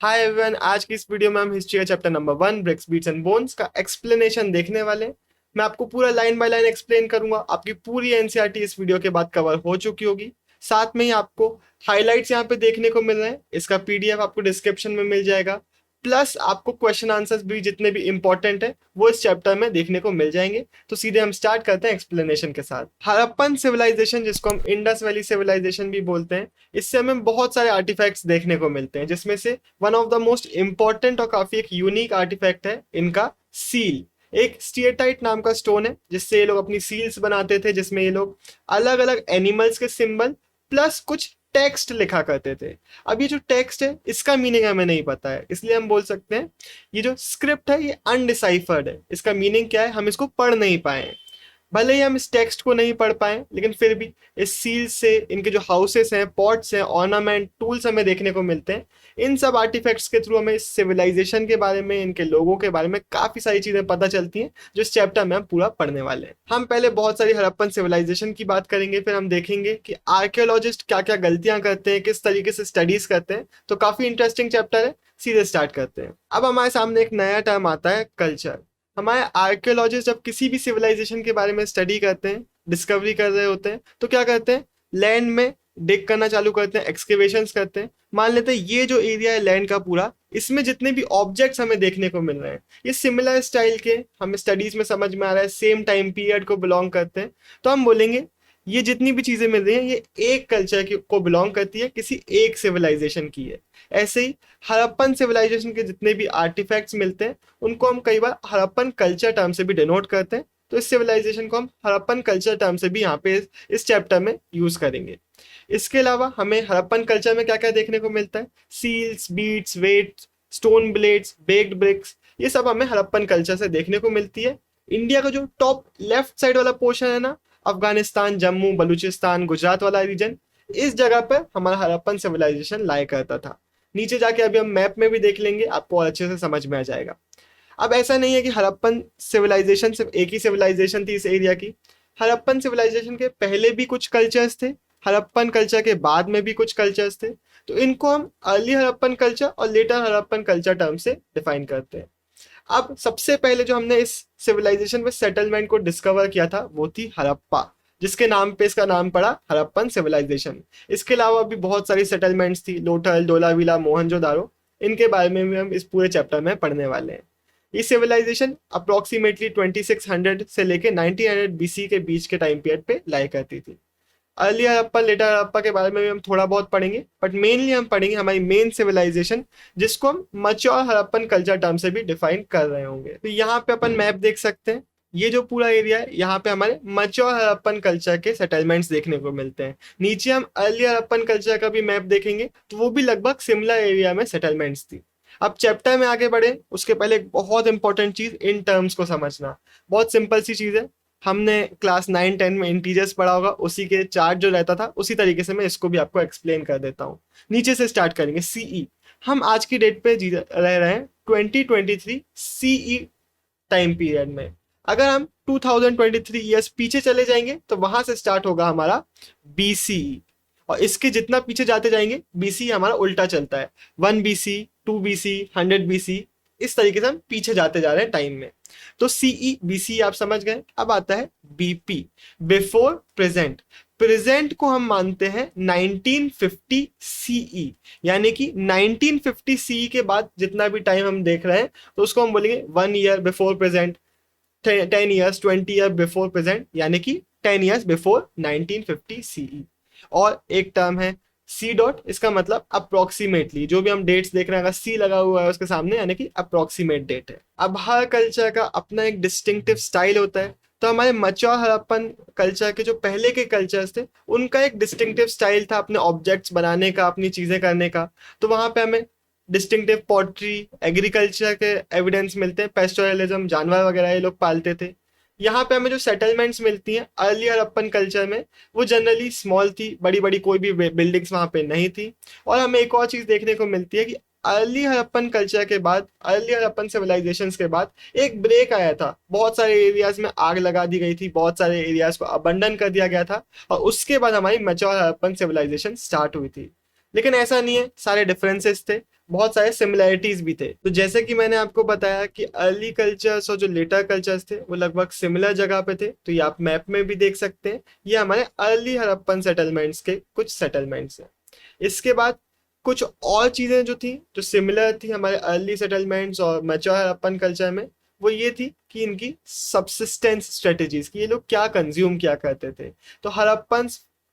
Hi everyone, आज की इस वीडियो में हम हिस्ट्री का chapter number 1 bricks beads and bones का एक्सप्लेनेशन देखने वाले हैं। मैं आपको पूरा लाइन बाय लाइन एक्सप्लेन करूंगा। आपकी पूरी एनसीईआरटी इस वीडियो के बाद कवर हो चुकी होगी। साथ में ही आपको हाइलाइट्स यहाँ पे देखने को मिल रहे हैं। इसका पीडीएफ आपको डिस्क्रिप्शन में मिल जाएगा। प्लस आपको क्वेश्चन आंसर्स भी जितने भी इंपॉर्टेंट है वो इस चैप्टर में देखने को मिल जाएंगे। तो सीधे हम स्टार्ट करते हैं एक्सप्लेनेशन के साथ। हड़प्पन सिविलाइजेशन, जिसको हम इंडस वैली सिविलाइजेशन भी बोलते हैं, इससे हमें बहुत सारे आर्टिफैक्ट्स देखने को मिलते हैं, जिसमें से one of the most important और काफी एक यूनिक आर्टिफैक्ट है इनका सील। एक स्टीएटाइट नाम का स्टोन है जिससे ये लोग अपनी सील्स बनाते थे, जिसमें ये लोग अलग अलग एनिमल्स के सिंबल प्लस कुछ टेक्स्ट लिखा करते थे। अब ये जो टेक्स्ट है इसका मीनिंग हमें नहीं पता है, इसलिए हम बोल सकते हैं ये जो स्क्रिप्ट है ये अनडिसाइफर्ड है। इसका मीनिंग क्या है हम इसको पढ़ नहीं पाए। भले ही हम इस टेक्स्ट को नहीं पढ़ पाए, लेकिन फिर भी इस सील से इनके जो हाउसेस हैं, पॉट्स हैं, ऑर्नामेंट, टूल्स हमें देखने को मिलते हैं। इन सब आर्टिफैक्ट्स के थ्रू हमें इस सिविलाइजेशन के बारे में, इनके लोगों के बारे में काफी सारी चीजें पता चलती हैं, जो इस चैप्टर में हम पूरा पढ़ने वाले हैं। हम पहले बहुत सारी हड़प्पन सिविलाइजेशन की बात करेंगे, फिर हम देखेंगे कि आर्कियोलॉजिस्ट क्या क्या गलतियां करते हैं, किस तरीके से स्टडीज करते हैं। तो काफी इंटरेस्टिंग चैप्टर है। सीधे स्टार्ट करते हैं। अब हमारे सामने एक नया टर्म आता है, कल्चर। हमारे आर्कियोलॉजिस्ट जब किसी भी सिविलाइजेशन के बारे में स्टडी करते हैं, डिस्कवरी कर रहे होते हैं, तो क्या करते हैं, लैंड में डिग करना चालू करते हैं, एक्सकेवेशंस करते हैं। मान लेते हैं ये जो एरिया है लैंड का पूरा, इसमें जितने भी ऑब्जेक्ट्स हमें देखने को मिल रहे हैं ये सिमिलर स्टाइल के, हमें स्टडीज में समझ में आ रहा है, सेम टाइम पीरियड को बिलोंग करते हैं। तो हम बोलेंगे ये जितनी भी चीजें मिल रही हैं ये एक कल्चर को बिलोंग करती है, किसी एक सिविलाइजेशन की है। ऐसे ही हड़प्पन सिविलाइजेशन के जितने भी आर्टिफैक्ट्स मिलते हैं उनको हम कई बार हड़प्पन कल्चर टर्म से भी डिनोट करते हैं। तो इस सिविलाइजेशन को हम हड़प्पन कल्चर टर्म से भी यहाँ पे इस चैप्टर में यूज करेंगे। इसके अलावा हमें हड़प्पन कल्चर में क्या क्या देखने को मिलता है, seals, beads, weights, stone blades, baked bricks, ये सब हमें हड़प्पन कल्चर से देखने को मिलती है। इंडिया का जो टॉप लेफ्ट साइड वाला पोर्शन है ना, अफगानिस्तान, जम्मू, बलूचिस्तान, गुजरात वाला रीजन, इस जगह पर हमारा हड़प्पन सिविलाइजेशन लाया करता था। नीचे जाके अभी हम मैप में भी देख लेंगे, आपको और अच्छे से समझ में आ जाएगा। अब ऐसा नहीं है कि हड़प्पन सिविलाइजेशन सिर्फ एक ही सिविलाइजेशन थी इस एरिया की। हड़प्पन सिविलाइजेशन के पहले भी कुछ कल्चर्स थे, हड़प्पन कल्चर के बाद में भी कुछ कल्चर्स थे। तो इनको हम अर्ली हड़प्पन कल्चर और लेटर हड़प्पन कल्चर टर्म से डिफाइन करते हैं। अब सबसे पहले जो हमने इस सिविलाइजेशन में सेटलमेंट को डिस्कवर किया था वो थी हड़प्पा, जिसके नाम पे इसका नाम पड़ा हड़प्पन सिविलाइजेशन। इसके अलावा भी बहुत सारी सेटलमेंट्स थी, लोथल, धोलावीरा, मोहनजोदारो। इनके बारे में भी हम इस पूरे चैप्टर में पढ़ने वाले हैं। ये सिविलाइजेशन अप्रोक्सीमेटली 2600 से लेके 1900 बीसी के बीच के टाइम पीरियड पे लाया करती थी। अर्ली हड़प्पा, लेटर हड़प्पा के बारे में भी हम थोड़ा बहुत पढ़ेंगे, बट मेनली हम पढ़ेंगे हमारी मेन सिविलाइजेशन, जिसको हम मच्योर हड़प्पन कल्चर टर्म से भी डिफाइन कर रहे होंगे। तो यहाँ पे अपन मैप देख सकते हैं, ये जो पूरा एरिया है यहाँ पे हमारे मच्योर हड़प्पन कल्चर के सेटलमेंट्स देखने को मिलते हैं। नीचे हम अर्ली हड़प्पन कल्चर का भी मैप देखेंगे, तो वो भी लगभग सिमिलर एरिया में सेटलमेंट्स थी। अब चैप्टर में आगे बढ़े उसके पहले एक बहुत इंपॉर्टेंट चीज, इन टर्म्स को समझना। बहुत सिंपल सी चीज है, हमने क्लास 9-10 में इंटीजर्स पढ़ा होगा, उसी के चार्ट जो रहता था उसी तरीके से मैं इसको भी आपको एक्सप्लेन कर देता हूँ। नीचे से स्टार्ट करेंगे, सीई। हम आज की डेट पे रह रहे हैं 2023 सीई टाइम पीरियड में। अगर हम 2023 ईयर्स पीछे चले जाएंगे तो वहां से स्टार्ट होगा हमारा बीसीई, और इसके जितना पीछे जाते जाएंगे बीसी हमारा उल्टा चलता है। 1 BC, 2 BC, 100 BC, इस तरीके से हम पीछे जाते जा रहे हैं टाइम में। तो सीई बीसी आप समझ गए। अब आता है बीपी, बिफोर प्रेजेंट। प्रेजेंट को हम मानते हैं 1950 सीई, यानी कि 1950 सीई के बाद जितना भी टाइम हम देख रहे हैं तो उसको हम बोलेंगे 1 year before present, 10 years, 20 year before present, यानी कि 10 ईयर्स बिफोर 1950 सीई। और एक टर्म है सी डॉट, इसका मतलब अप्रोक्सीमेटली। जो भी हम डेट्स देख रहे हैं अगर सी लगा हुआ है उसके सामने, यानी कि अप्रोक्सीमेट डेट है। अब हर कल्चर का अपना एक डिस्टिंक्टिव स्टाइल होता है। तो हमारे मच्योर हड़प्पन कल्चर के जो पहले के कल्चर्स थे उनका एक डिस्टिंक्टिव स्टाइल था अपने ऑब्जेक्ट्स बनाने का, अपनी चीजें करने का। तो वहां पे हमें डिस्टिंक्टिव पॉटरी, एग्रीकल्चर के एविडेंस मिलते हैं, पेस्टोरलिज्म, जानवर वगैरह ये लोग पालते थे। यहाँ पे हमें जो सेटलमेंट्स मिलती हैं अर्ली हड़प्पन कल्चर में, वो जनरली स्मॉल थी, बड़ी बड़ी कोई भी बिल्डिंग्स वहाँ पे नहीं थी। और हमें एक और चीज देखने को मिलती है कि अर्ली हड़प्पन कल्चर के बाद, अर्ली हड़प्पन सिविलाइजेशन के बाद एक ब्रेक आया था। बहुत सारे एरियाज में आग लगा दी गई थी, बहुत सारे एरियाज को अबंडन कर दिया गया था, और उसके बाद हमारी मैच्योर हड़प्पन सिविलाइजेशन स्टार्ट हुई थी। लेकिन ऐसा नहीं है, सारे डिफरेंसेस थे। बहुत सारे सिमिलैरिटीज भी थे। तो जैसे कि मैंने आपको बताया कि अर्ली कल्चर्स और जो लेटर कल्चर्स थे वो लगभग सिमिलर जगह पे थे, तो ये आप मैप में भी देख सकते हैं। ये हमारे अर्ली हड़प्पन सेटलमेंट्स के कुछ सेटलमेंट्स हैं। इसके बाद कुछ और चीजें जो थी, जो सिमिलर थी हमारे अर्ली सेटलमेंट्स और मैच्योर हड़प्पन कल्चर में, वो ये थी कि इनकी सब्सिस्टेंस स्ट्रेटेजीज, कि ये लोग क्या कंज्यूम किया करते थे। तो हड़प्पन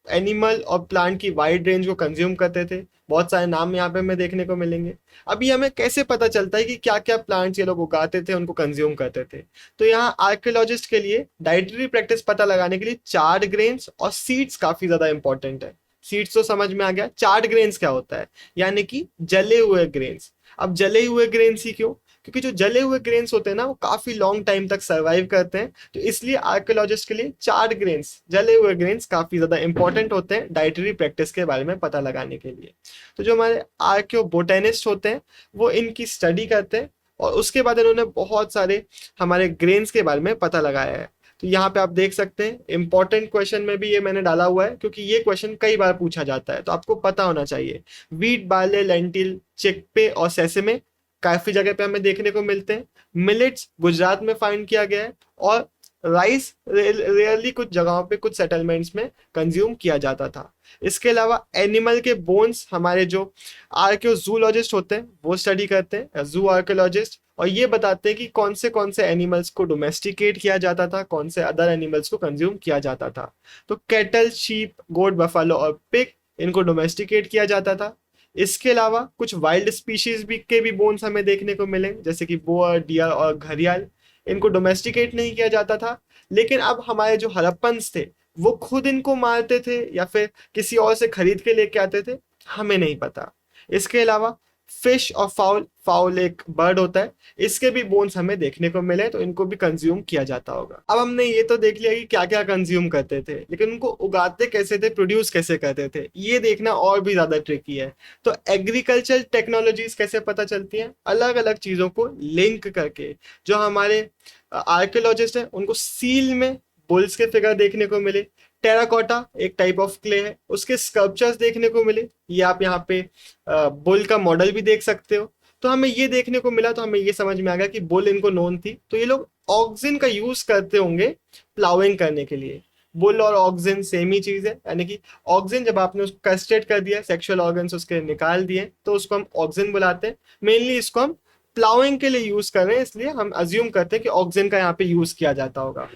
एनिमल और प्लांट की वाइड रेंज को कंज्यूम करते थे। बहुत सारे नाम यहाँ पे हमें देखने को मिलेंगे। अभी हमें कैसे पता चलता है कि क्या क्या प्लांट्स ये लोग उगाते थे, उनको कंज्यूम करते थे। तो यहाँ आर्कियोलॉजिस्ट के लिए डाइटरी प्रैक्टिस पता लगाने के लिए चार्ड ग्रेन्स और सीड्स काफी ज्यादा इंपॉर्टेंट है। सीड्स तो समझ में आ गया, चार्ड ग्रेन्स क्या होता है, यानी कि जले हुए ग्रेन्स। अब जले हुए ग्रेन्स ही क्यों, क्योंकि जो जले हुए ग्रेन्स होते हैं ना वो काफी लॉन्ग टाइम तक सर्वाइव करते हैं, तो इसलिए आर्कियोलॉजिस्ट के लिए चार्ड ग्रेन्स, जले हुए ग्रेन्स काफी ज्यादा इंपॉर्टेंट होते हैं डाइटरी प्रैक्टिस के बारे में पता लगाने के लिए। तो जो हमारे आर्कियो बोटेनिस्ट होते हैं वो इनकी स्टडी करते हैं और उसके बाद इन्होंने बहुत सारे हमारे ग्रेन्स के बारे में पता लगाया है। तो यहाँ पे आप देख सकते हैं इंपॉर्टेंट क्वेश्चन में भी ये मैंने डाला हुआ है, क्योंकि ये क्वेश्चन कई बार पूछा जाता है, तो आपको पता होना चाहिए। वीट, बार्ले, लेंटिल, चिकपे और सेसेमे काफी जगह पे हमें देखने को मिलते हैं। मिलेट्स गुजरात में फाइंड किया गया है, और राइस रेयरली कुछ जगहों पे कुछ सेटलमेंट्स में कंज्यूम किया जाता था। इसके अलावा एनिमल के बोन्स हमारे जो आर्कियोजूलॉजिस्ट होते हैं वो स्टडी करते हैं, जू आर्कियोलॉजिस्ट, और ये बताते हैं कि कौन से एनिमल्स को डोमेस्टिकेट किया जाता था, कौन से अदर एनिमल्स को कंज्यूम किया जाता था। तो कैटल, शीप, गोट, बफालो और पिग, इनको डोमेस्टिकेट किया जाता था। इसके अलावा कुछ वाइल्ड स्पीशीज भी के भी बोन्स हमें देखने को मिले, जैसे कि बोअर, डियर और घड़ियाल। इनको डोमेस्टिकेट नहीं किया जाता था, लेकिन अब हमारे जो हड़प्पन्स थे वो खुद इनको मारते थे या फिर किसी और से खरीद के लेके आते थे, हमें नहीं पता। इसके अलावा फिश और फाउल, फाउल एक बर्ड होता है, इसके भी बोन्स हमें देखने को मिले, तो इनको भी कंज्यूम किया जाता होगा। अब हमने ये तो देख लिया कि क्या क्या कंज्यूम करते थे, लेकिन उनको उगाते कैसे थे, प्रोड्यूस कैसे करते थे, ये देखना और भी ज्यादा ट्रिकी है। तो एग्रीकल्चर टेक्नोलॉजीज कैसे पता चलती हैं, अलग अलग चीजों को लिंक करके। जो हमारे आर्कियोलॉजिस्ट हैं उनको सील में बुल्स के फिगर देखने को मिले, टेराकोटा एक टाइप ऑफ क्ले है, उसके स्कल्पचर्स देखने को मिले। ये आप यहाँ पे बुल का मॉडल भी देख सकते हो। तो हमें ये देखने को मिला, तो हमें ये समझ में आ गया कि बुल इनको नोन थी। तो ये लोग ऑक्सिन का यूज करते होंगे प्लाउइंग करने के लिए। बुल और ऑक्सिन सेम ही चीज है, यानी कि ऑक्सिन जब आपने उसको कैस्ट्रेट कर दिया, सेक्सुअल ऑर्गन्स उसके निकाल दिए, तो उसको हम ऑक्सिन बुलाते हैं। मेनली इसको हम प्लाउइंग के लिए यूज कर रहे हैं, इसलिए हम अज्यूम करते हैं कि ऑक्सिन का यहाँ पे यूज किया जाता होगा।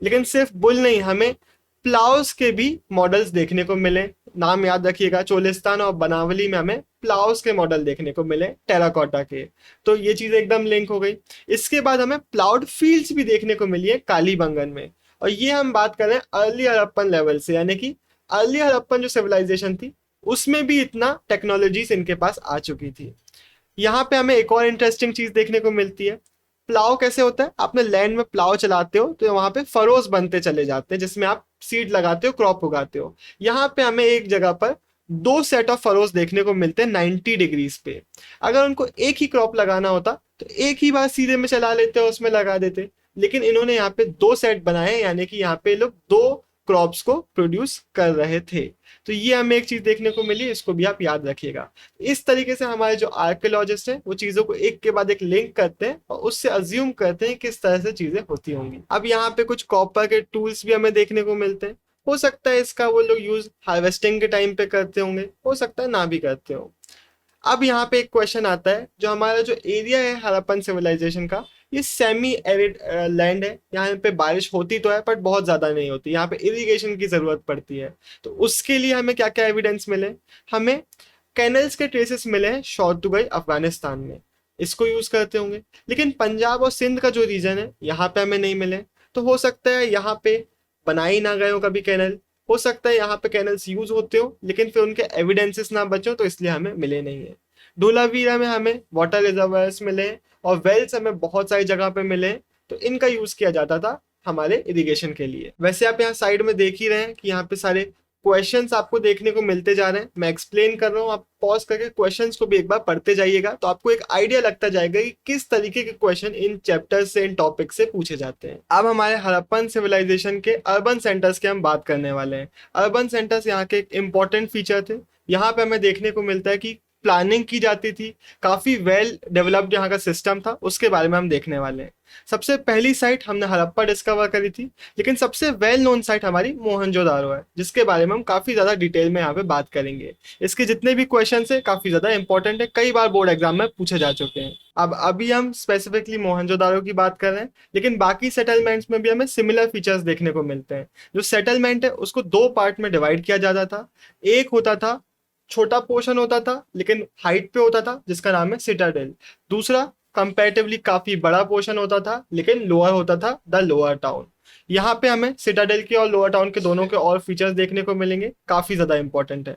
लेकिन सिर्फ बुल नहीं, हमें प्लाउस के भी मॉडल्स देखने को मिले। नाम याद रखिएगा, चोलिस्तान और बनावली में हमें प्लाउस के मॉडल देखने को मिले टेराकोटा के। तो ये चीज एकदम लिंक हो गई। इसके बाद हमें प्लाउड फील्ड्स भी देखने को मिली है कालीबंगन में, और ये हम बात कर रहे हैं अर्ली हड़प्पन लेवल से, यानी कि अर्ली हड़प्पन जो सिविलाइजेशन थी उसमें भी इतना टेक्नोलॉजीज इनके पास आ चुकी थी। यहाँ पे हमें एक और इंटरेस्टिंग चीज देखने को मिलती है। प्लाव कैसे होता है, आपने लैंड में प्लाव चलाते हो तो वहां पे फरोज बनते चले जाते हैं, जिसमें आप सीड लगाते हो, क्रॉप उगाते हो। यहाँ पे हमें एक जगह पर दो सेट ऑफ फरोज देखने को मिलते हैं 90 डिग्रीज पे। अगर उनको एक ही क्रॉप लगाना होता तो एक ही बार सीधे में चला लेते और उसमें लगा देते, लेकिन इन्होंने यहाँ पे दो सेट बनाए, यानी कि यहाँ पे लोग दो क्रॉप्स को प्रोड्यूस कर रहे थे। तो ये हमें एक चीज देखने को मिली, इसको भी आप याद रखिएगा। इस तरीके से हमारे जो आर्कियोलॉजिस्ट हैं वो चीजों को एक के बाद एक लिंक करते हैं और उससे अज्यूम करते हैं किस तरह से चीजें होती होंगी। अब यहाँ पे कुछ कॉपर के टूल्स भी हमें देखने को मिलते हैं। हो सकता है इसका वो लोग यूज हार्वेस्टिंग के टाइम पे करते होंगे, हो सकता है ना भी करते हो। अब यहाँ पे एक क्वेश्चन आता है, जो हमारा जो एरिया है हड़प्पन सिविलाइजेशन का, ये सेमी एरिड लैंड है। यहाँ पे बारिश होती तो है बट बहुत ज्यादा नहीं होती, यहाँ पे इरिगेशन की जरूरत पड़ती है। तो उसके लिए हमें क्या क्या एविडेंस मिले, हमें कैनल्स के ट्रेसेस मिले हैं शौतुगई अफगानिस्तान में, इसको यूज करते होंगे। लेकिन पंजाब और सिंध का जो रीजन है यहाँ पे हमें नहीं मिले। तो हो सकता है यहाँ पे बनाई ना गए हो कभी कैनल, हो सकता है यहाँ पे कैनल्स यूज होते हो लेकिन फिर उनके एविडेंसेस ना बचो, तो इसलिए हमें मिले नहीं है। धोलावीरा में हमें वाटर रिजर्वायर्स मिले और वेल्स हमें बहुत सारी जगह पे मिले, तो इनका यूज किया जाता था हमारे इरिगेशन के लिए। वैसे आप यहाँ साइड में देख ही रहे हैं कि यहाँ पे सारे क्वेश्चंस आपको देखने को मिलते जा रहे हैं। मैं एक्सप्लेन कर रहा हूँ, आप पॉज करके क्वेश्चंस को भी एक बार पढ़ते जाइएगा, तो आपको एक आइडिया लगता जाएगा कि किस तरीके के क्वेश्चन इन चैप्टर से, इन टॉपिक से पूछे जाते हैं। अब हमारे हड़प्पन सिविलाइजेशन के अर्बन सेंटर्स की हम बात करने वाले हैं। अर्बन सेंटर्स यहाँ के एक इंपॉर्टेंट फीचर थे। यहाँ पे हमें देखने को मिलता है कि प्लानिंग की जाती थी, काफी वेल डेवलप्ड यहाँ का सिस्टम था, उसके बारे में हम देखने वाले हैं। सबसे पहली साइट हमने हड़प्पा डिस्कवर करी थी, लेकिन सबसे वेल नोन साइट हमारी मोहनजोदारो है, जिसके बारे में हम काफी ज्यादा डिटेल में यहाँ पे बात करेंगे। इसके जितने भी क्वेश्चन है काफी ज्यादा इंपॉर्टेंट है, कई बार बोर्ड एग्जाम में पूछे जा चुके हैं। अब अभी हम स्पेसिफिकली मोहनजोदारो की बात कर रहे हैं, लेकिन बाकी सेटलमेंट्स में भी हमें सिमिलर फीचर्स देखने को मिलते हैं। जो सेटलमेंट है उसको दो पार्ट में डिवाइड किया जाता था। एक होता था, छोटा पोर्शन होता था लेकिन हाइट पे होता था, जिसका नाम है सिटाडेल। दूसरा कंपैरेटिवली काफी बड़ा पोर्शन होता था लेकिन लोअर होता था, द लोअर टाउन। यहाँ पे हमें सिटाडेल के और लोअर टाउन के दोनों के और फीचर्स देखने को मिलेंगे, काफी ज्यादा इंपॉर्टेंट है।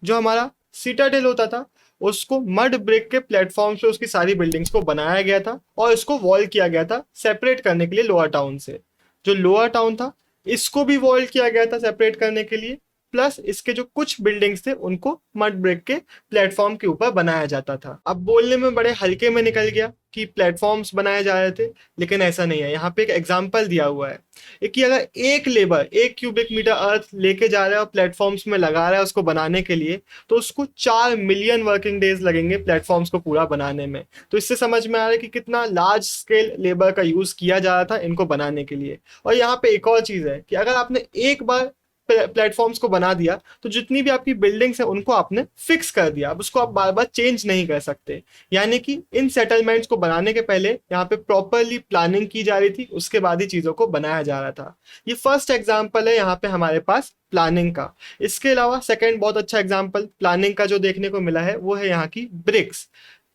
जो हमारा सिटाडेल होता था उसको मड ब्रिक के प्लेटफॉर्म पे उसकी सारी बिल्डिंग्स को बनाया गया था और इसको वॉल किया गया था सेपरेट करने के लिए लोअर टाउन से। जो लोअर टाउन था इसको भी वॉल किया गया था सेपरेट करने के लिए, प्लस इसके जो कुछ बिल्डिंग्स थे उनको मड ब्रिक के प्लेटफॉर्म के ऊपर बनाया जाता था। अब बोलने में बड़े हल्के में निकल गया कि प्लेटफॉर्म्स बनाए जा रहे थे, लेकिन ऐसा नहीं है। यहाँ पे एक एग्जांपल दिया हुआ है कि अगर एक लेबर 1 क्यूबिक मीटर अर्थ लेके जा रहा है और प्लेटफॉर्म्स में लगा रहा है उसको बनाने के लिए, तो उसको 4 मिलियन वर्किंग डेज लगेंगे प्लेटफॉर्म्स को पूरा बनाने में। तो इससे समझ में आ रहा है कि कितना लार्ज स्केल लेबर का यूज किया जा रहा था इनको बनाने के लिए। और यहाँ पे एक और चीज है कि अगर आपने एक बार प्लेटफॉर्म्स को बना दिया तो जितनी भी आपकी बिल्डिंग्स है उनको आपने फिक्स कर दिया, अब उसको आप बार बार चेंज नहीं कर सकते। यानी कि इन सेटलमेंट्स को बनाने के पहले यहाँ पे प्रॉपरली प्लानिंग की जा रही थी, उसके बाद ही चीजों को बनाया जा रहा था। ये फर्स्ट एग्जाम्पल है यहाँ पे हमारे पास प्लानिंग का। इसके अलावा सेकेंड बहुत अच्छा एग्जाम्पल प्लानिंग का जो देखने को मिला है वो है यहाँ की ब्रिक्स।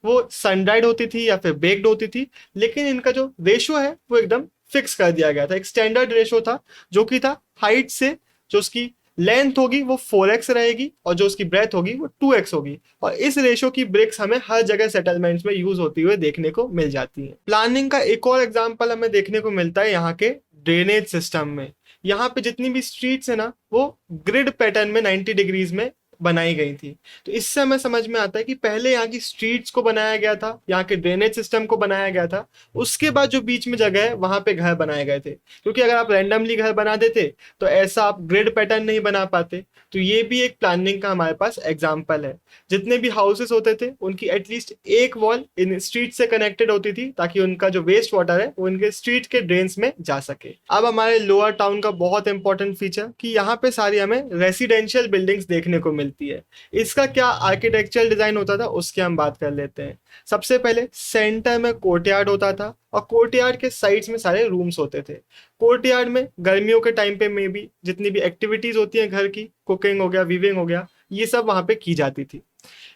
वो सन ड्राइड होती थी या फिर बेक्ड होती थी, लेकिन इनका जो रेशो है वो एकदम फिक्स कर दिया गया था। एक स्टैंडर्ड रेशो था जो कि था हाइट से जो उसकी लेंथ होगी वो 4x रहेगी और जो उसकी ब्रेथ होगी वो 2x होगी। और इस रेशो की ब्रिक्स हमें हर जगह सेटलमेंट्स में यूज होती हुए देखने को मिल जाती है। प्लानिंग का एक और एग्जांपल हमें देखने को मिलता है यहाँ के ड्रेनेज सिस्टम में। यहाँ पे जितनी भी स्ट्रीट्स है ना वो ग्रिड पैटर्न में 90 डिग्रीज में बनाई गई थी। तो इससे हमें समझ में आता है कि पहले यहाँ की स्ट्रीट्स को बनाया गया था, यहाँ के ड्रेनेज सिस्टम को बनाया गया था, उसके बाद जो बीच में जगह है वहां पे घर बनाए गए थे। क्योंकि अगर आप रैंडमली घर बना देते तो ऐसा आप ग्रिड पैटर्न नहीं बना पाते। तो ये भी एक प्लानिंग का हमारे पास एग्जाम्पल है। जितने भी हाउसेस होते थे उनकी एटलीस्ट एक वॉल इन स्ट्रीट से कनेक्टेड होती थी ताकि उनका जो वेस्ट वाटर है वो उनके स्ट्रीट के ड्रेन्स में जा सके। अब हमारे लोअर टाउन का बहुत इंपॉर्टेंट फीचर कि यहाँ पे सारी हमें रेसिडेंशियल बिल्डिंग्स देखने को मिलती है। इसका क्या आर्किटेक्चरल डिजाइन होता था उसकी हम बात कर लेते हैं। सबसे पहले सेंटर में कोर्टयार्ड होता था और कोर्टयार्ड के साइड्स में सारे रूम्स होते थे। कोर्टयार्ड में गर्मियों के टाइम पे में भी जितनी भी एक्टिविटीज होती हैं घर की, कुकिंग हो गया, वीविंग हो गया, ये सब वहां पे की जाती थी।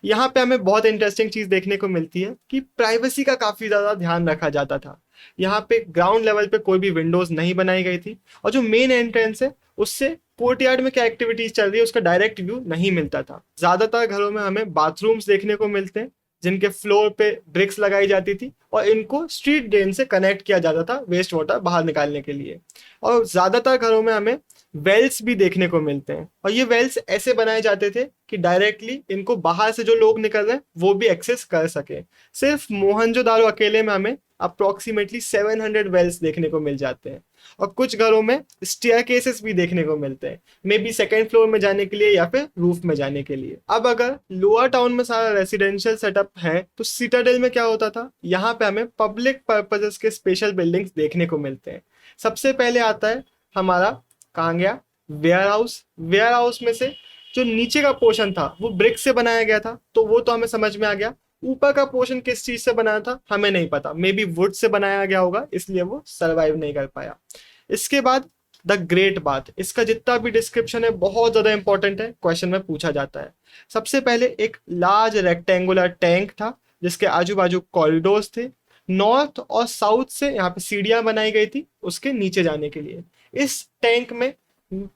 यहाँ पे हमें बहुत इंटरेस्टिंग चीज देखने को मिलती है कि प्राइवेसी का काफी ज्यादा ध्यान रखा जाता था। यहाँ पे ग्राउंड लेवल पे कोई भी विंडोज नहीं बनाई गई थी और जो मेन एंट्रेंस है उससे कोर्टयार्ड में क्या एक्टिविटीज चल रही है उसका डायरेक्ट व्यू नहीं मिलता था। ज्यादातर घरों में हमें बाथरूम्स देखने को मिलते हैं जिनके फ्लोर पे ब्रिक्स लगाई जाती थी और इनको स्ट्रीट ड्रेन से कनेक्ट किया जाता था वेस्ट वाटर बाहर निकालने के लिए। और ज्यादातर घरों में हमें वेल्स भी देखने को मिलते हैं और ये वेल्स ऐसे बनाए जाते थे कि डायरेक्टली इनको बाहर से जो लोग निकल रहे हैं वो भी एक्सेस कर सके। सिर्फ मोहनजोदारो अकेले में हमें अप्रोक्सीमेटली 700 वेल्स देखने को मिल जाते हैं और कुछ घरों में स्टेयरकेसेस भी देखने को मिलते हैं, मे बी सेकेंड फ्लोर में जाने के लिए या फिर रूफ में जाने के लिए। अब अगर लोअर टाउन में सारा रेसिडेंशियल सेटअप है तो सिटाडेल में क्या होता था, यहाँ पे हमें पब्लिक पर्पजेस के स्पेशल बिल्डिंग्स देखने को मिलते हैं। सबसे पहले आता है हमारा, कहाँ गया, वेयर हाउस। वेयर हाउस में से जो नीचे का पोर्शन था वो ब्रिक से बनाया गया था, तो वो तो हमें समझ में आ गया। ऊपर का पोर्शन किस चीज से बनाया था हमें नहीं पता, मे बी वुड से बनाया गया होगा इसलिए वो सरवाइव नहीं कर पाया। इसके बाद द ग्रेट बाथ, इसका जितना भी डिस्क्रिप्शन है बहुत ज्यादा इंपॉर्टेंट है, क्वेश्चन में पूछा जाता है। सबसे पहले एक लार्ज रेक्टेंगुलर टैंक था जिसके आजू बाजू कॉरिडोर्स थे। नॉर्थ और साउथ से यहाँ पे सीढ़ियां बनाई गई थी उसके नीचे जाने के लिए। इस टैंक में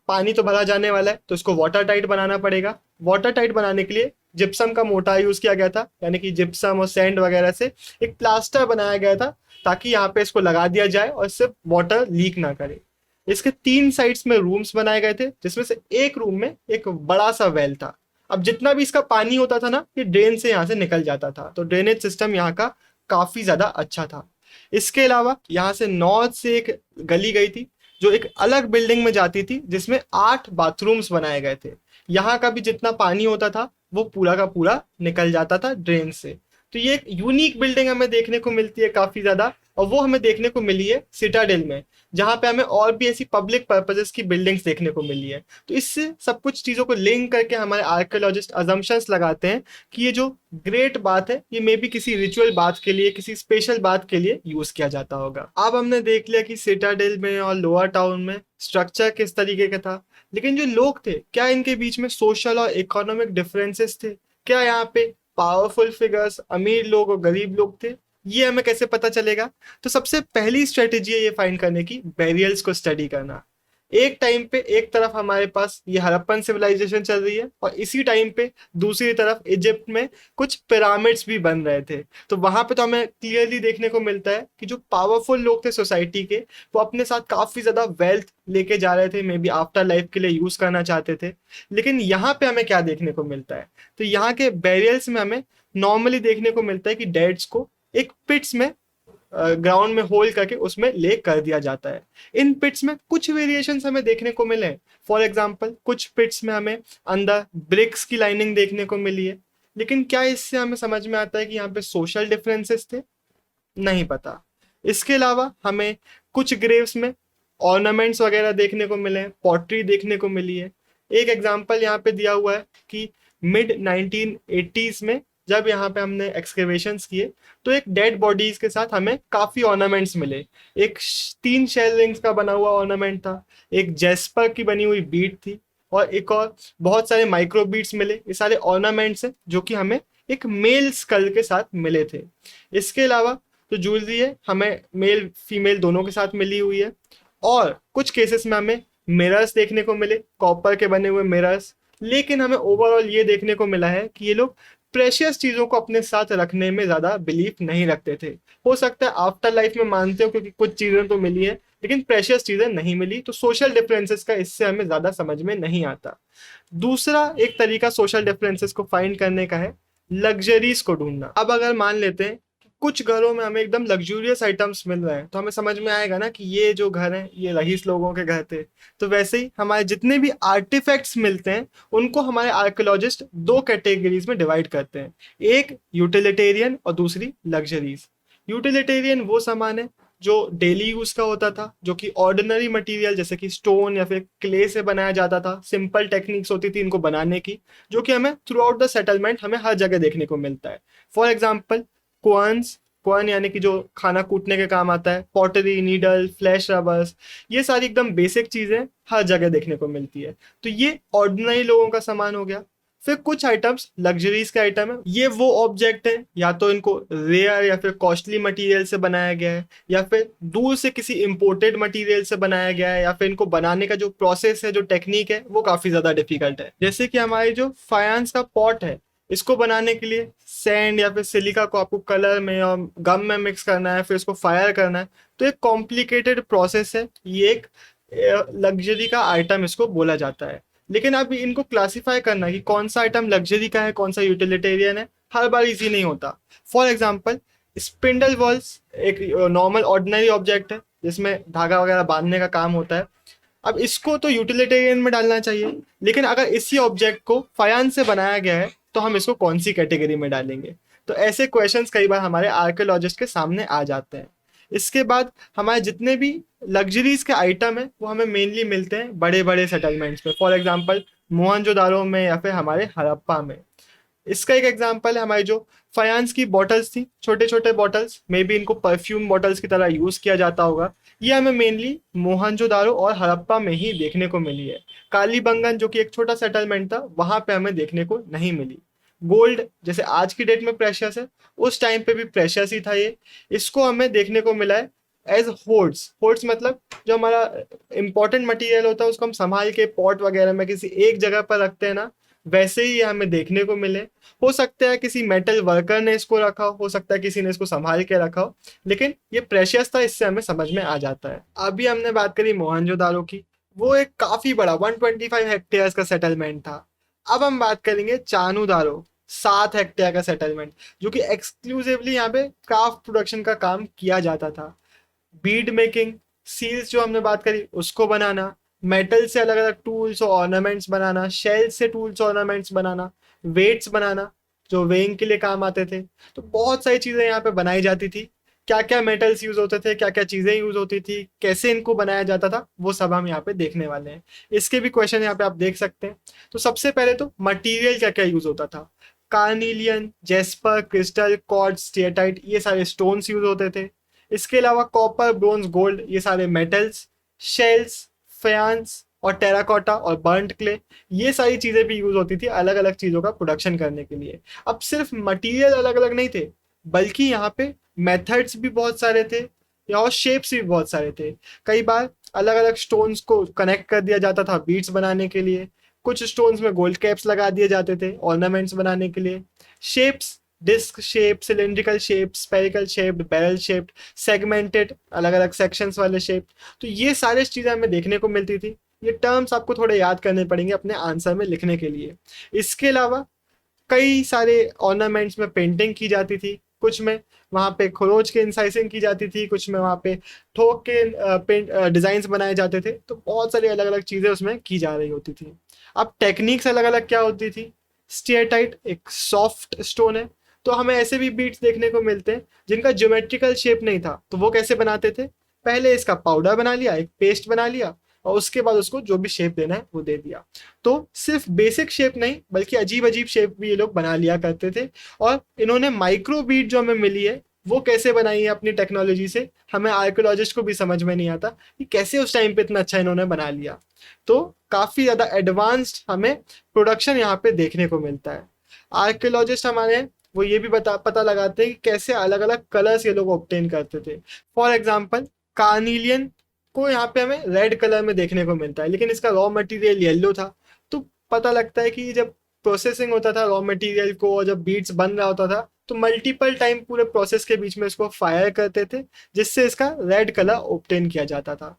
पानी तो भरा जाने वाला है तो इसको वाटर टाइट बनाना पड़ेगा। वाटर टाइट बनाने के लिए जिप्सम का मोटा यूज किया गया था, यानी कि जिप्सम और सैंड वगैरह से एक प्लास्टर बनाया गया था ताकि यहाँ पे इसको लगा दिया जाए और इससे वाटर लीक ना करे। इसके 3 साइड्स में रूम्स बनाए गए थे जिसमें से एक रूम में एक बड़ा सा वेल था। अब जितना भी इसका पानी होता था ना ये ड्रेन से यहाँ से निकल जाता था, तो ड्रेनेज सिस्टम यहाँ का काफी ज्यादा अच्छा था। इसके अलावा यहाँ से नॉर्थ से एक गली गई थी जो एक अलग बिल्डिंग में जाती थी जिसमें 8 बाथरूम्स बनाए गए थे। यहाँ का भी जितना पानी होता था वो पूरा का पूरा निकल जाता था ड्रेन से। तो ये एक यूनिक बिल्डिंग हमें देखने को मिलती है काफी ज्यादा, और वो हमें देखने को मिली है सिटाडेल में, जहाँ पे हमें और भी ऐसी पब्लिक पर्पजेस की बिल्डिंग्स देखने को मिली है। तो इससे सब कुछ चीजों को लिंक करके हमारे आर्कियोलॉजिस्ट अजम्पशंस लगाते हैं कि ये जो ग्रेट बात है ये मे बी किसी रिचुअल बात के लिए, किसी स्पेशल बात के लिए यूज किया जाता होगा। अब हमने देख लिया कि सिटाडेल में और लोअर टाउन में स्ट्रक्चर किस तरीके का था, लेकिन जो लोग थे क्या इनके बीच में सोशल और इकोनॉमिक डिफरेंसेस थे? क्या यहाँ पे पावरफुल फिगर्स, अमीर लोग और गरीब लोग थे? ये हमें कैसे पता चलेगा? तो सबसे पहली स्ट्रेटेजी है ये फाइंड करने की, बैरियर्स को स्टडी करना। एक टाइम पे एक तरफ हमारे पास ये हड़प्पन सिविलाइजेशन चल रही है, और इसी टाइम पे दूसरी तरफ इजिप्ट में कुछ पिरामिड्स भी बन रहे थे। तो वहां पे तो हमें क्लियरली देखने को मिलता है कि जो पावरफुल लोग थे सोसाइटी के, वो अपने साथ काफी ज्यादा वेल्थ लेके जा रहे थे, मे बी आफ्टर लाइफ के लिए यूज करना चाहते थे। लेकिन यहाँ पे हमें क्या देखने को मिलता है? तो यहाँ के बैरियर्स में हमें नॉर्मली देखने को मिलता है कि डेड्स को एक पिट्स में, ग्राउंड में होल करके उसमें ले कर दिया जाता है। इन पिट्स में कुछ वेरिएशंस हमें देखने को मिले। फॉर एग्जांपल कुछ पिट्स में हमें अंदर ब्रिक्स की लाइनिंग देखने को मिली है। लेकिन क्या इससे हमें समझ में आता है कि यहाँ पे सोशल डिफरेंसेस थे? नहीं पता। इसके अलावा हमें कुछ ग्रेव्स में ऑर्नामेंट्स वगैरह देखने को मिले हैं, पॉटरी देखने को मिली है। एक एग्जांपल यहाँ पे दिया हुआ है कि मिड 1980s में जब यहाँ पे हमने एक्सकेवेशंस किए, तो एक डेड बॉडीज के साथ हमें काफी ऑर्नामेंट्स मिले। एक 3 शेल रिंग्स का बना हुआ ऑर्नामेंट था, एक जेस्पर की बनी हुई बीट थी, और एक और बहुत सारे माइक्रो बीट्स मिले। ये सारे ऑर्नामेंट्स हैं जो कि हमें एक मेल स्कल के साथ मिले थे। इसके अलावा जो ज्वेलरी है हमें मेल फीमेल दोनों के साथ मिली हुई है, और कुछ केसेस में हमें मिरर्स देखने को मिले, कॉपर के बने हुए मिरर्स। लेकिन हमें ओवरऑल ये देखने को मिला है कि ये लोग प्रेशियस चीजों को अपने साथ रखने में ज्यादा बिलीफ नहीं रखते थे। हो सकता है आफ्टर लाइफ में मानते हो क्योंकि कुछ चीजें तो मिली है, लेकिन प्रेशियस चीजें नहीं मिली। तो सोशल डिफरेंसेस का इससे हमें ज्यादा समझ में नहीं आता। दूसरा एक तरीका सोशल डिफरेंसेस को फाइंड करने का है, लग्जरीज को ढूंढना। अब अगर मान लेते हैं कुछ घरों में हमें एकदम लग्जूरियस आइटम्स मिल रहे हैं, तो हमें समझ में आएगा ना कि ये जो घर हैं ये रईस लोगों के घर थे। तो वैसे ही हमारे जितने भी आर्टिफैक्ट्स मिलते हैं उनको हमारे आर्कियोलॉजिस्ट 2 कैटेगरीज में डिवाइड करते हैं, एक यूटिलिटेरियन और दूसरी लग्जरीज। यूटिलिटेरियन वो सामान है जो डेली यूज का होता था, जो कि ऑर्डिनरी मटेरियल जैसे कि स्टोन या फिर क्ले से बनाया जाता था। सिंपल टेक्निक्स होती थी इनको बनाने की, जो कि हमें थ्रू आउट द सेटलमेंट हमें हर जगह देखने को मिलता है। फॉर एग्जाम्पल क्वान्स, क्वान यानी कि जो खाना कूटने के काम आता है, पॉटरी, नीडल, फ्लैश रबर्स, ये सारी एकदम बेसिक चीजें हर जगह देखने को मिलती है। तो ये ऑर्डिनरी लोगों का सामान हो गया। फिर कुछ आइटम्स लग्जरीज के आइटम है। ये वो ऑब्जेक्ट है या तो इनको रेयर या फिर कॉस्टली मटेरियल से बनाया गया है, या फिर दूर से किसी इंपोर्टेड मटेरियल से बनाया गया है, या फिर इनको बनाने का जो प्रोसेस है, जो टेक्निक है, वो काफी ज्यादा डिफिकल्ट है। जैसे कि हमारी जो फायांस का पॉट है, इसको बनाने के लिए सैंड या फिर सिलिका को आपको कलर में और गम में मिक्स करना है, फिर इसको फायर करना है। तो एक कॉम्प्लिकेटेड प्रोसेस है। ये एक लग्जरी का आइटम इसको बोला जाता है। लेकिन अब इनको क्लासिफाई करना कि कौन सा आइटम लग्जरी का है, कौन सा यूटिलिटेरियन है, हर बार इजी नहीं होता। फॉर एग्जाम्पल स्पिंडल वॉल्स एक नॉर्मल ऑर्डिनरी ऑब्जेक्ट है जिसमें धागा वगैरह बांधने का काम होता है। अब इसको तो यूटिलिटेरियन में डालना चाहिए, लेकिन अगर इसी ऑब्जेक्ट को फायांस से बनाया गया है तो हम इसको कौन सी कैटेगरी में डालेंगे? तो ऐसे क्वेश्चंस कई बार हमारे आर्कियोलॉजिस्ट के सामने आ जाते हैं। इसके बाद हमारे जितने भी लग्जरीज के आइटम है वो हमें मेनली मिलते हैं बड़े बड़े सेटलमेंट्स में। फॉर एग्जांपल मोहनजोदारो में या फिर हमारे हड़प्पा में। इसका एक एग्जांपल है हमारी जो फायांस की बॉटल्स थी, छोटे छोटे बॉटल्स, मे बी इनको परफ्यूम बॉटल्स की तरह यूज किया जाता होगा। ये हमें मेनली मोहनजोदारो और हड़प्पा में ही देखने को मिली है। कालीबंगन जो कि एक छोटा सेटलमेंट था, वहां पे हमें देखने को नहीं मिली। गोल्ड जैसे आज की डेट में प्रेशियस है, उस टाइम पे भी प्रेशियस ही था ये। इसको हमें देखने को मिला है एज होर्ड्स। होर्ड्स मतलब जो हमारा इंपॉर्टेंट मटेरियल होता है उसको हम संभाल के पॉट वगैरह में किसी एक जगह पर रखते हैं ना, वैसे ही ये हमें देखने को मिले। हो सकता है किसी मेटल वर्कर ने इसको रखा हो सकता है किसी ने इसको संभाल के रखा हो, लेकिन ये प्रेशियस था, इससे हमें समझ में आ जाता है। अभी हमने बात करी मोहनजोदारो की, वो एक काफी बड़ा 125 हेक्टेयर्स का सेटलमेंट था। अब हम बात करेंगे चानूदारो, 7 हेक्टेयर का सेटलमेंट, जो कि एक्सक्लूसिवली यहाँ पे क्राफ्ट प्रोडक्शन का काम किया जाता था। बीड मेकिंग, सील्स जो हमने बात करी उसको बनाना, मेटल से अलग अलग टूल्स और ऑर्नामेंट्स बनाना, शेल से टूल्स ऑर्नामेंट्स बनाना, वेट्स बनाना जो वेइंग के लिए काम आते थे। तो बहुत सारी चीज़ें यहाँ पे बनाई जाती थी। क्या क्या मेटल्स यूज होते थे, क्या क्या चीज़ें यूज होती थी, कैसे इनको बनाया जाता था, वो सब हम यहाँ पे देखने वाले हैं। इसके भी क्वेश्चन यहाँ पे आप देख सकते हैं। तो सबसे पहले तो मटेरियल क्या क्या यूज होता था। Carnelian, Jasper, crystal, quartz, steatite, ये सारे स्टोन्स यूज होते थे। इसके अलावा कॉपर, ब्रोंज, गोल्ड, ये सारे मेटल्स, शेल्स, फयान्स और टेराकोटा और बर्न्ट क्ले, ये सारी चीजें भी यूज होती थी अलग अलग चीजों का प्रोडक्शन करने के लिए। अब सिर्फ मटेरियल अलग अलग नहीं थे, बल्कि यहाँ पे मेथड्स भी बहुत सारे थे और शेप्स भी बहुत सारे थे। कई बार अलग अलग स्टोन्स को कनेक्ट कर दिया जाता था बीड्स बनाने के लिए। कुछ स्टोन्स में गोल्ड कैप्स लगा दिए जाते थे ऑर्नामेंट्स बनाने के लिए। Shapes, disc shape, cylindrical shape, spherical shape, barrel shape, segmented, अलग अलग सेक्शंस वाले शेप। तो ये सारी चीज़ें हमें देखने को मिलती थी। ये टर्म्स आपको थोड़े याद करने पड़ेंगे अपने आंसर में लिखने के लिए। इसके अलावा कई सारे ऑर्नामेंट्स में पेंटिंग की जाती थी। कुछ में वहाँ पे खरोच के इंसाइसिंग की जाती थी, कुछ में वहाँ पे ठोक के पेंट डिजाइन्स बनाए जाते थे। तो बहुत सारी अलग अलग चीज़ें उसमें की जा रही होती थी। अब टेक्निक्स अलग अलग क्या होती थी। स्टेटाइट एक सॉफ्ट स्टोन है, तो हमें ऐसे भी बीट्स देखने को मिलते हैं जिनका ज्योमेट्रिकल शेप नहीं था। तो वो कैसे बनाते थे, पहले इसका पाउडर बना लिया, एक पेस्ट बना लिया, और उसके बाद उसको जो भी शेप देना है वो दे दिया। तो सिर्फ बेसिक शेप नहीं बल्कि अजीब अजीब शेप भी ये लोग बना लिया करते थे। और इन्होंने माइक्रो बीट जो हमें मिली है वो कैसे बनाई है अपनी टेक्नोलॉजी से, हमें आर्कियोलॉजिस्ट को भी समझ में नहीं आता कि कैसे उस टाइम पे इतना अच्छा इन्होंने बना लिया। तो काफी ज्यादा एडवांस्ड हमें प्रोडक्शन यहाँ पे देखने को मिलता है। आर्कियोलॉजिस्ट हमारे वो ये भी पता लगाते हैं कि कैसे अलग अलग कलर्स ये लोग ऑब्टेन करते थे। फॉर एग्जाम्पल कार्निलियन को यहाँ पे हमें रेड कलर में देखने को मिलता है, लेकिन इसका रॉ मटेरियल येलो था। तो पता लगता है कि जब प्रोसेसिंग होता था रॉ मटेरियल को और जब बीट्स बन रहा होता था तो मल्टीपल टाइम पूरे प्रोसेस के बीच में इसको फायर करते थे, जिससे इसका रेड कलर ऑब्टेन किया जाता था।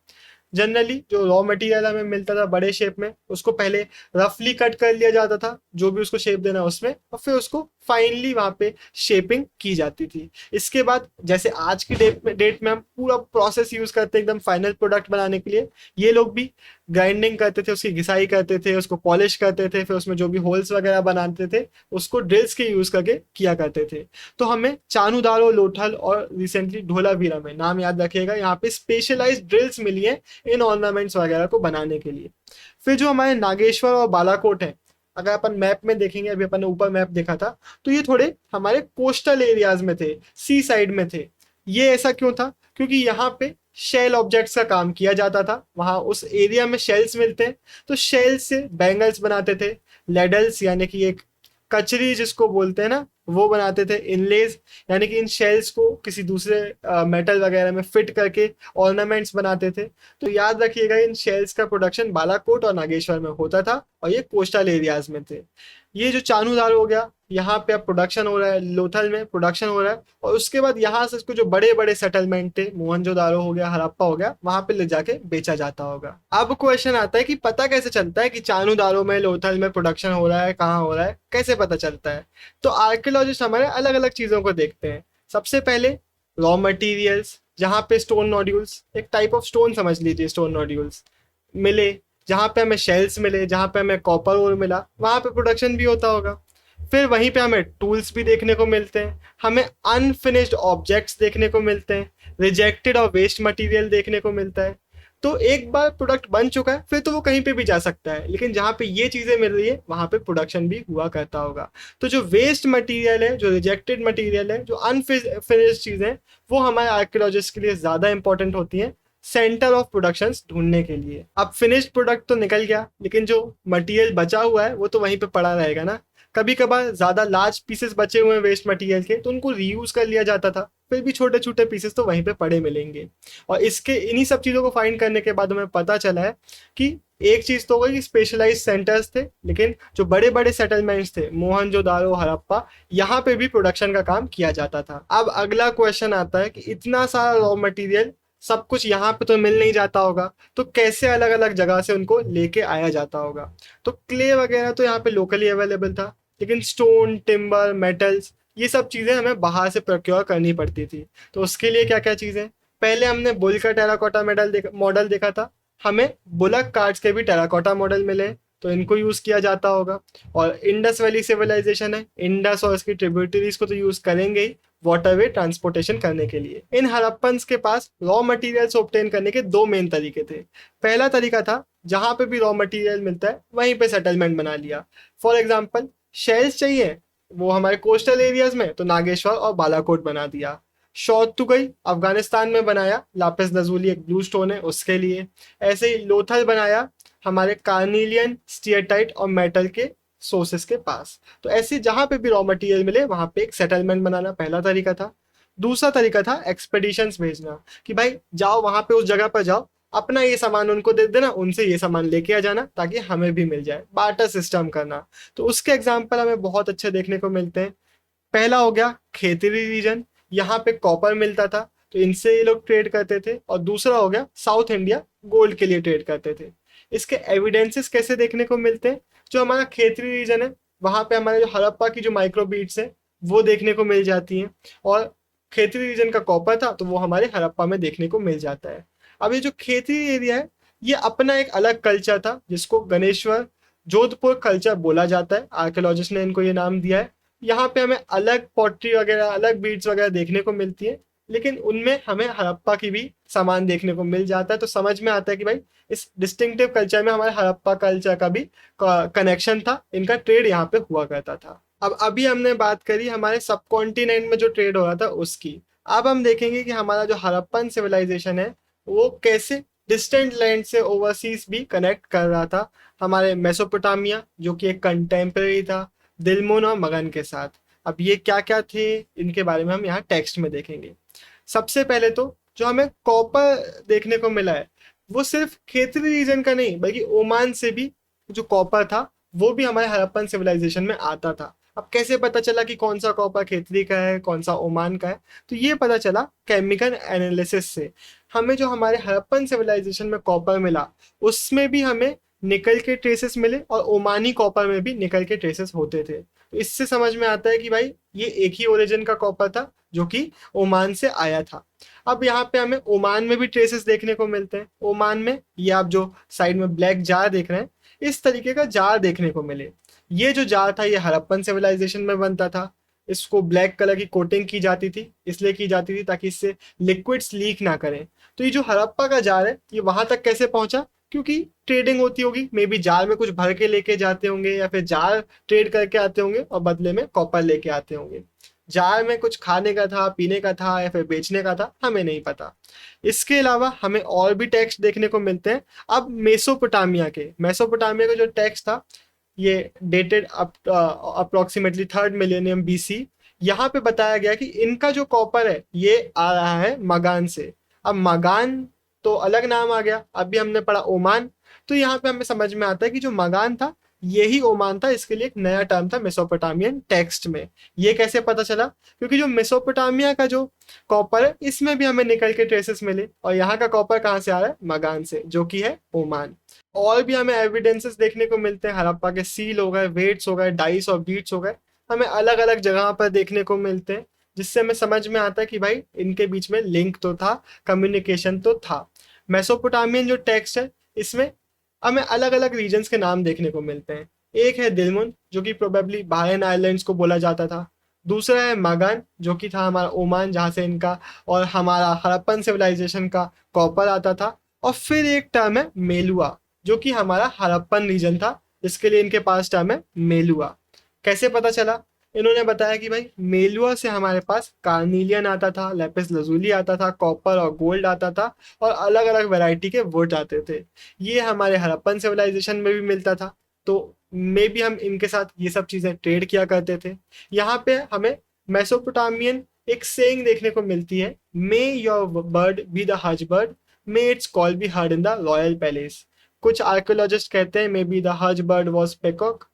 जनरली जो रॉ मटेरियल हमें मिलता था बड़े शेप में, उसको पहले रफली कट कर लिया जाता था जो भी उसको शेप देना उसमें, और फिर उसको फाइनली वहाँ पे शेपिंग की जाती थी। इसके बाद जैसे आज की डेट में हम पूरा प्रोसेस यूज करते हैं एकदम फाइनल प्रोडक्ट बनाने के लिए, ये लोग भी ग्राइंडिंग करते थे, उसकी घिसाई करते थे, उसको पॉलिश करते थे, फिर उसमें जो भी होल्स वगैरह बनाते थे उसको ड्रिल्स के यूज करके किया करते थे। तो हमें चानूदारो, लोथल और रिसेंटली ढोलावीरा में, नाम याद रखिएगा, यहाँ पे स्पेशलाइज्ड ड्रिल्स मिली है इन ऑर्नामेंट्स वगैरह को बनाने के लिए। फिर जो हमारे नागेश्वर और बालाकोट है, अगर अपन मैप में देखेंगे, अभी अपन ने ऊपर मैप देखा था, तो ये थोड़े हमारे कोस्टल एरियाज में थे, सी साइड में थे। ये ऐसा क्यों था, क्योंकि यहाँ पे शेल ऑब्जेक्ट्स का काम किया जाता था, वहां उस एरिया में शेल्स मिलते हैं, तो शेल्स से बैंगल्स बनाते थे। लेडल्स यानी कि एक कचरी जिसको बोलते हैं ना, वो बनाते थे। इनलेज यानी कि इन शेल्स को किसी दूसरे मेटल वगैरह में फिट करके ऑर्नामेंट्स बनाते थे। तो याद रखिएगा इन शेल्स का प्रोडक्शन बालाकोट और नागेश्वर में होता था, और ये कोस्टल एरियाज में थे। ये जो चानूदार हो गया, यहाँ पे अब प्रोडक्शन हो रहा है, लोथल में प्रोडक्शन हो रहा है, और उसके बाद यहाँ से इसको जो बड़े बड़े सेटलमेंट थे, मोहनजोदारो हो गया, हड़प्पा हो गया, वहां पे ले जाके बेचा जाता होगा। अब क्वेश्चन आता है कि पता कैसे चलता है कि चानूदारो में, लोथल में प्रोडक्शन हो रहा है, कहाँ हो रहा है, कैसे पता चलता है। तो आर्कियोलॉजिस्ट हमारे अलग अलग चीजों को देखते हैं। सबसे पहले रॉ मटीरियल्स, जहाँ पे स्टोन नोड्यूल्स, एक टाइप ऑफ स्टोन समझ लीजिए, स्टोन नोड्यूल्स मिले, जहाँ पे हमें शेल्स मिले, जहाँ पे हमें कॉपर ओर मिला, वहाँ पे प्रोडक्शन भी होता होगा। फिर वहीं पे हमें टूल्स भी देखने को मिलते हैं, हमें अनफिनिश्ड ऑब्जेक्ट्स देखने को मिलते हैं, रिजेक्टेड और वेस्ट मटेरियल देखने को मिलता है। तो एक बार प्रोडक्ट बन चुका है फिर तो वो कहीं पे भी जा सकता है, लेकिन जहाँ पे ये चीज़ें मिल रही है वहाँ पे प्रोडक्शन भी हुआ करता होगा। तो जो वेस्ट मटेरियल है, जो रिजेक्टेड मटेरियल है, जो अनफिनिश्ड चीज़ें हैं, वो हमारे आर्कियोलॉजिस्ट के लिए ज़्यादा इंपॉर्टेंट होती हैं सेंटर ऑफ प्रोडक्शन ढूंढने के लिए। अब फिनिश्ड प्रोडक्ट तो निकल गया, लेकिन जो मटेरियल बचा हुआ है वो तो वहीं पे पड़ा रहेगा ना। कभी कभार ज्यादा लार्ज पीसेस बचे हुए हैं वेस्ट मटेरियल के, तो उनको रीयूज कर लिया जाता था, फिर भी छोटे छोटे पीसेस तो वहीं पे पड़े मिलेंगे। और इसके इन्हीं सब चीज़ों को फाइंड करने के बाद हमें पता चला है कि एक चीज़ तो होगी कि स्पेशलाइज सेंटर्स थे, लेकिन जो बड़े बड़े सेटलमेंट्स थे, मोहनजोदारो, हड़प्पा, यहाँ पे भी प्रोडक्शन का काम किया जाता था। अब अगला क्वेश्चन आता है कि इतना सारा रॉ मटेरियल सब कुछ यहाँ पे तो मिल नहीं जाता होगा, तो कैसे अलग अलग जगह से उनको लेके आया जाता होगा। तो क्ले वगैरह तो यहाँ पे लोकली अवेलेबल था, लेकिन स्टोन, टिम्बर, मेटल्स, ये सब चीज़ें हमें बाहर से प्रोक्योर करनी पड़ती थी। तो उसके लिए क्या क्या चीज़ें, पहले हमने बुल का टेराकोटा मॉडल देखा था, हमें बुलक कार्ड्स के भी टेराकोटा मॉडल मिले। तो इनको यूज़ किया जाता होगा। और इंडस वैली सिविलाइजेशन है, इंडस और इसकी ट्रिब्यूटरीज को तो यूज़ करेंगे ही वाटरवे ट्रांसपोर्टेशन करने के लिए। इन हड़प्पन्स के पास रॉ मटेरियल्स ऑब्टेन करने के दो मेन तरीके थे। पहला तरीका था जहां पे भी रॉ मटेरियल मिलता है वहीं पे सेटलमेंट बना लिया। फॉर एग्जांपल शेल्स चाहिए वो हमारे कोस्टल एरियाज में, तो नागेश्वर और बालाकोट बना दिया। शौतुगई अफगानिस्तान में बनाया, लापिस लजूली एक ब्लू स्टोन है उसके लिए। ऐसे ही लोथल बनाया हमारे कार्निलियन, स्टीयरटाइट और मेटल के सोर्सेस के पास। तो ऐसे जहां पे भी रॉ मटेरियल मिले वहां पे एक सेटलमेंट बनाना पहला तरीका था। दूसरा तरीका था एक्सपेडिशंस भेजना, कि भाई जाओ वहां पे उस जगह पर जाओ, अपना ये सामान उनको दे देना, उनसे ये सामान लेके आ जाना ताकि हमें भी मिल जाए, बार्टर सिस्टम करना। तो उसके एग्जाम्पल हमें बहुत अच्छे देखने को मिलते हैं। पहला हो गया खेतरी रीजन, यहाँ पे कॉपर मिलता था तो इनसे ये लोग ट्रेड करते थे। और दूसरा हो गया साउथ इंडिया, गोल्ड के लिए ट्रेड करते थे। इसके एविडेंसेस कैसे देखने को मिलते हैं? जो हमारा खेतरी रीजन है वहां पे हमारे जो हड़प्पा की जो माइक्रोबीट्स है वो देखने को मिल जाती हैं। और खेतरी रीजन का कॉपर था तो वो हमारे हड़प्पा में देखने को मिल जाता है। अब ये जो खेतरी एरिया है ये अपना एक अलग कल्चर था जिसको गणेश्वर जोधपुर कल्चर बोला जाता है, आर्कियोलॉजिस्ट ने इनको ये नाम दिया है। यहाँ पे हमें अलग पॉटरी वगैरह, अलग बीड्स वगैरह देखने को मिलती है, लेकिन उनमें हमें हड़प्पा की भी सामान देखने को मिल जाता है। तो समझ में आता है कि भाई इस डिस्टिंक्टिव कल्चर में हमारे हड़प्पा कल्चर का भी कनेक्शन था, इनका ट्रेड यहाँ पे हुआ करता था। अब अभी हमने बात करी हमारे सब कॉन्टिनेंट में जो ट्रेड हो रहा था उसकी। अब हम देखेंगे कि हमारा जो हड़प्पन सिविलाइजेशन है वो कैसे डिस्टेंट लैंड से ओवरसीज भी कनेक्ट कर रहा था हमारे मेसोपोटामिया, जो कि एक कंटेम्प्रेरी था, दिलमुन और मगन के साथ। अब ये क्या क्या थे इनके बारे में हम यहाँ टेक्स्ट में देखेंगे। सबसे पहले तो जो हमें कॉपर देखने को मिला है वो सिर्फ खेतरी रीजन का नहीं बल्कि ओमान से भी जो कॉपर था वो भी हमारे हड़प्पन सिविलाइजेशन में आता था। अब कैसे पता चला कि कौन सा कॉपर खेतरी का है कौन सा ओमान का है? तो ये पता चला केमिकल एनालिसिस से। हमें जो हमारे हड़प्पन सिविलाइजेशन में कॉपर मिला उसमें भी हमें निकल के ट्रेसेस मिले और ओमानी कॉपर में भी निकल के ट्रेसेस होते थे। तो इससे समझ में आता है कि भाई ये एक ही ओरिजिन का कॉपर था जो कि ओमान से आया था। अब यहाँ पे हमें ओमान में भी ट्रेसेस देखने को मिलते हैं। ओमान में ये आप जो साइड में ब्लैक जार देख रहे हैं इस तरीके का जार देखने को मिले। ये जो जार था ये हड़प्पन सिविलाइजेशन में बनता था। इसको ब्लैक कलर की कोटिंग की जाती थी, इसलिए की जाती थी ताकि इससे लिक्विड्स लीक ना करें। तो ये जो हड़प्पा का जार है ये वहां तक कैसे पहुंचा? क्योंकि ट्रेडिंग होती होगी, मे बी जार में कुछ भर के लेके जाते होंगे या फिर जार ट्रेड करके आते होंगे और बदले में कॉपर लेके आते होंगे। जार में कुछ खाने का था, पीने का था या फिर बेचने का था, हमें नहीं पता। इसके अलावा हमें और भी टेक्स्ट देखने को मिलते हैं। अब मेसोपोटामिया का जो टेक्स्ट था ये dated approximately 3rd millennium BC। यहाँ पे बताया गया कि इनका जो कॉपर है ये आ रहा है मगान से। अब मगान तो अलग नाम आ गया, अभी हमने पढ़ा ओमान। तो यहाँ पे हमें समझ में आता है कि जो मगान था यही ओमान था। इसके लिए एक नया टर्म था मेसोपोटामियन टेक्स्ट में। ये कैसे पता चला? क्योंकि जो मेसोपोटामिया का जो कॉपर है इसमें भी हमें निकल के ट्रेसेस मिले और यहाँ का कॉपर कहाँ से आ रहा है? मगान से, जो कि है ओमान। और भी हमें एविडेंसेस देखने को मिलते हैं। हड़प्पा के सील हो गए, वेट्स हो गए, डाइस और बीट्स हो गए, हमें अलग अलग जगह पर देखने को मिलते हैं, जिससे हमें समझ में आता है कि भाई इनके बीच में लिंक तो था, कम्युनिकेशन तो था। मेसोपोटामियन जो टेक्स्ट है इसमें हमें अलग अलग रीजन्स के नाम देखने को मिलते हैं। एक है दिलमुन जो कि प्रोबेबली बाहरेन आइलैंड्स को बोला जाता था। दूसरा है मगान जो कि था हमारा ओमान, जहाँ से इनका और हमारा हड़प्पन सिविलाइजेशन का कॉपर आता था। और फिर एक टर्म है मेलुआ जो कि हमारा हड़प्पन रीजन था, जिसके लिए इनके पास टर्म है मेलुआ। कैसे पता चला? इन्होंने बताया कि भाई मेलुआ से हमारे पास कार्निलियन आता था, लेपिस लजूली आता था, कॉपर और गोल्ड आता था और अलग अलग वैरायटी के वुड आते थे। ये हमारे हड़प्पन सिविलाइजेशन में भी मिलता था, तो मे भी हम इनके साथ ये सब चीज़ें ट्रेड किया करते थे। यहाँ पे हमें मेसोपोटामियन एक सेइंग देखने को मिलती है, may your bird be the hudge bird, may its call be heard in the royal palace. कुछ आर्कियोलॉजिस्ट कहते हैं may be the hudge bird was peacock.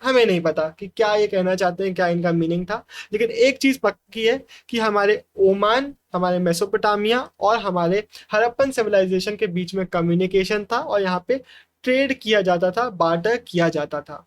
हमें नहीं पता कि क्या ये कहना चाहते हैं, क्या इनका मीनिंग था। लेकिन एक चीज पक्की है कि हमारे ओमान, हमारे मेसोपोटामिया और हमारे हड़प्पन सिविलाइजेशन के बीच में कम्युनिकेशन था और यहाँ पे ट्रेड किया जाता था, बार्टर किया जाता था।